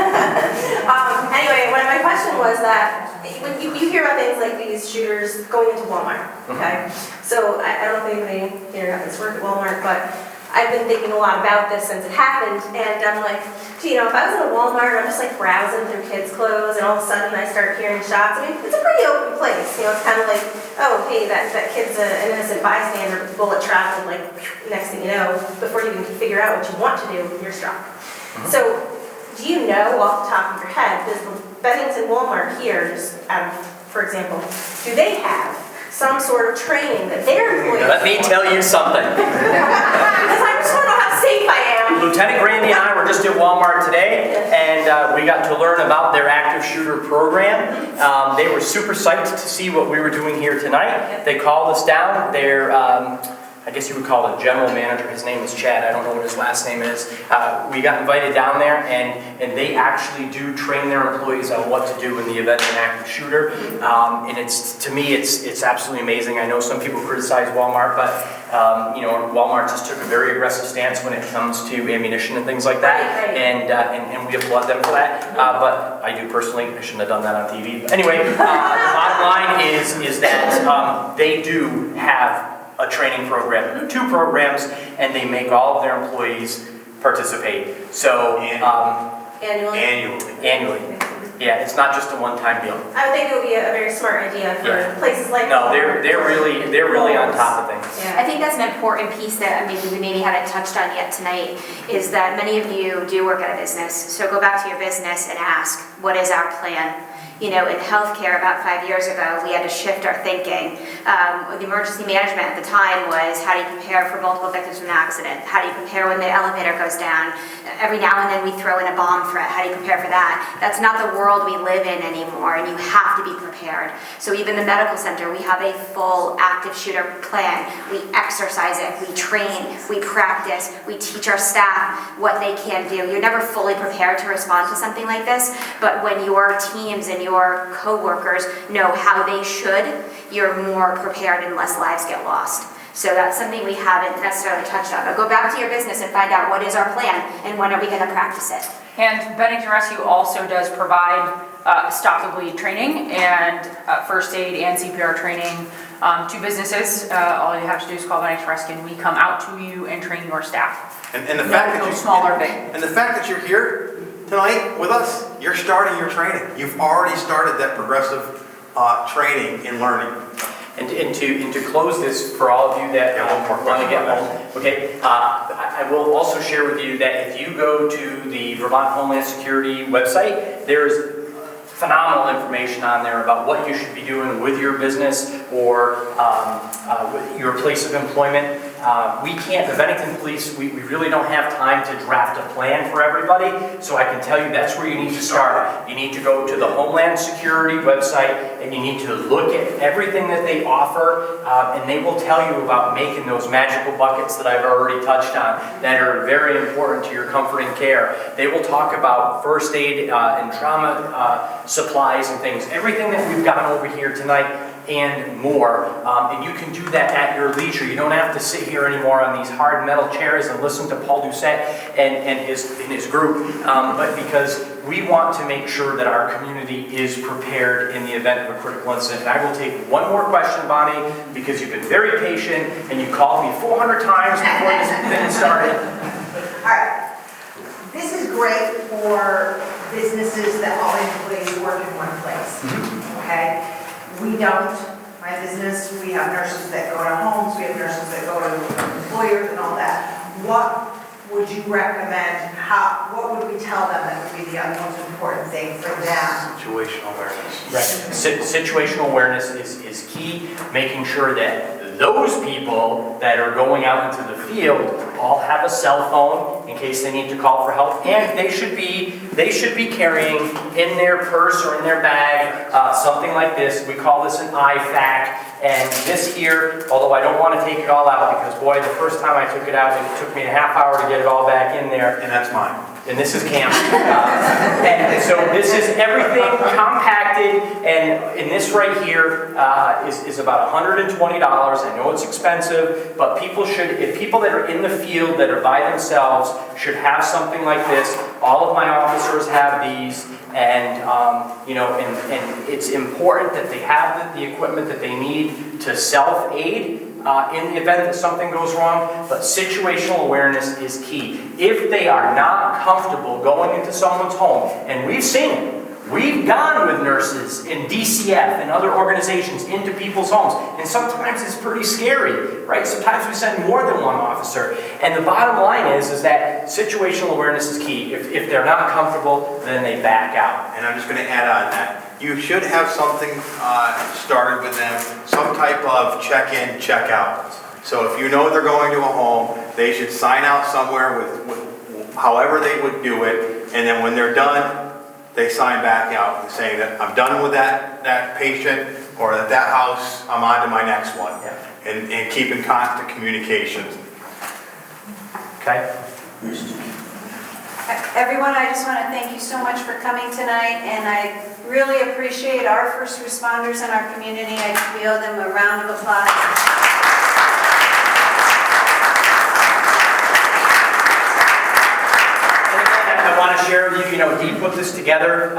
Anyway, my question was that when you hear about things like these shooters going into Walmart, okay? So I don't know if anybody here got this work at Walmart, but I've been thinking a lot about this since it happened, and I'm like, gee, if I was in a Walmart, I'm just like browsing through kids' clothes, and all of a sudden I start hearing shots. I mean, it's a pretty open place, it's kind of like, oh, hey, that kid's an innocent bystander, with bullet traveled, like, next thing you know, before you even figure out what you want to do, you're struck. So, do you know off the top of your head, does the Bennington Walmart here, just for example, do they have some sort of training that their employees... Let me tell you something. Because I just want to know how safe I am Lieutenant Grandy and I were just at Walmart today, and we got to learn about their active shooter program. They were super psyched to see what we were doing here tonight. They called us down. They're, I guess you would call it a general manager. His name is Chad. I don't know what his last name is. We got invited down there, and they actually do train their employees on what to do in the event of an active shooter. And to me, it's absolutely amazing. I know some people criticize Walmart, but Walmart just took a very aggressive stance when it comes to ammunition and things like that, and we applaud them for that. But I do personally, I shouldn't have done that on TV. But anyway, the bottom line is that they do have a training program, 2 programs, and they make all of their employees participate. So annually. Yeah, it's not just a one-time deal. I would think it would be a very smart idea for places like No, they're really on top of things. I think that's an important piece that we maybe haven't touched on yet tonight, is that many of you do work at a business. So go back to your business and ask, what is our plan? In healthcare about 5 years ago, we had to shift our thinking. The emergency management at the time was, how do you prepare for multiple victims from an accident? How do you prepare when the elevator goes down? Every now and then we throw in a bomb threat. How do you prepare for that? That's not the world we live in anymore, and you have to be prepared. So even the medical center, we have a full active shooter plan. We exercise it, we train, we practice, we teach our staff what they can do. You're never fully prepared to respond to something like this, but when your teams and your co-workers know how they should, you're more prepared and less lives get lost. So that's something we haven't necessarily touched on. But go back to your business and find out what is our plan and when are we going to practice it. And Bennington Rescue also does provide stop the bleed training and first aid and CPR training to businesses. All you have to do is call Bennington Rescue, and we come out to you and train your staff. And the fact that no small or big. And the fact that you're here tonight with us, you're starting your training. You've already started that progressive training and learning. And to close this, for all of you that want to get home, okay, I will also share with you that if you go to the Vermont Homeland Security website, there's phenomenal information on there about what you should be doing with your business or with your place of employment. The Bennington Police, we really don't have time to draft a plan for everybody, so I can tell you that's where you need to start. You need to go to the Homeland Security website and you need to look at everything that they offer, and they will tell you about making those magical buckets that I've already touched on that are very important to your comfort and care. They will talk about first aid and trauma supplies and things, everything that we've gone over here tonight and more, and you can do that at your leisure. You don't have to sit here anymore on these hard metal chairs and listen to Paul Doucette and his group, but because we want to make sure that our community is prepared in the event of a critical incident. And I will take one more question, Bonnie, because you've been very patient and you called me 400 times before this thing started. All right. This is great for businesses that all employees work in one place, okay? We don't. My business, we have nurses that go to homes, we have nurses that go to employers and all that. What would you recommend? What would we tell them that would be the most important thing for them? Situational awareness. Right. Situational awareness is key, making sure that those people that are going out into the field all have a cell phone in case they need to call for help, and they should be carrying in their purse or in their bag something like this. We call this an IFAC, and this here, although I don't want to take it all out because boy, the first time I took it out, it took me a half hour to get it all back in there. And that's mine. And this is Cam. And so this is everything compacted, and this right here is about $120. I know it's expensive, but people that are in the field that are by themselves should have something like this. All of my officers have these, and and it's important that they have the equipment that they need to self-aid in the event that something goes wrong, but situational awareness is key. If they are not comfortable going into someone's home, and we've seen it, we've gone with nurses in DCF and other organizations into people's homes, and sometimes it's pretty scary, right? Sometimes we send more than one officer, and the bottom line is that situational awareness is key. If they're not comfortable, then they back out. And I'm just going to add on that. You should have something started with them, some type of check-in, check-out. So if you know they're going to a home, they should sign out somewhere with however they would do it, and then when they're done, they sign back out saying that I'm done with that patient, or that house, I'm on to my next one. And keep in constant communication. Okay? Everyone, I just want to thank you so much for coming tonight, and I really appreciate our first responders in our community. We owe them a round of applause. I want to share with you, Dee put this together.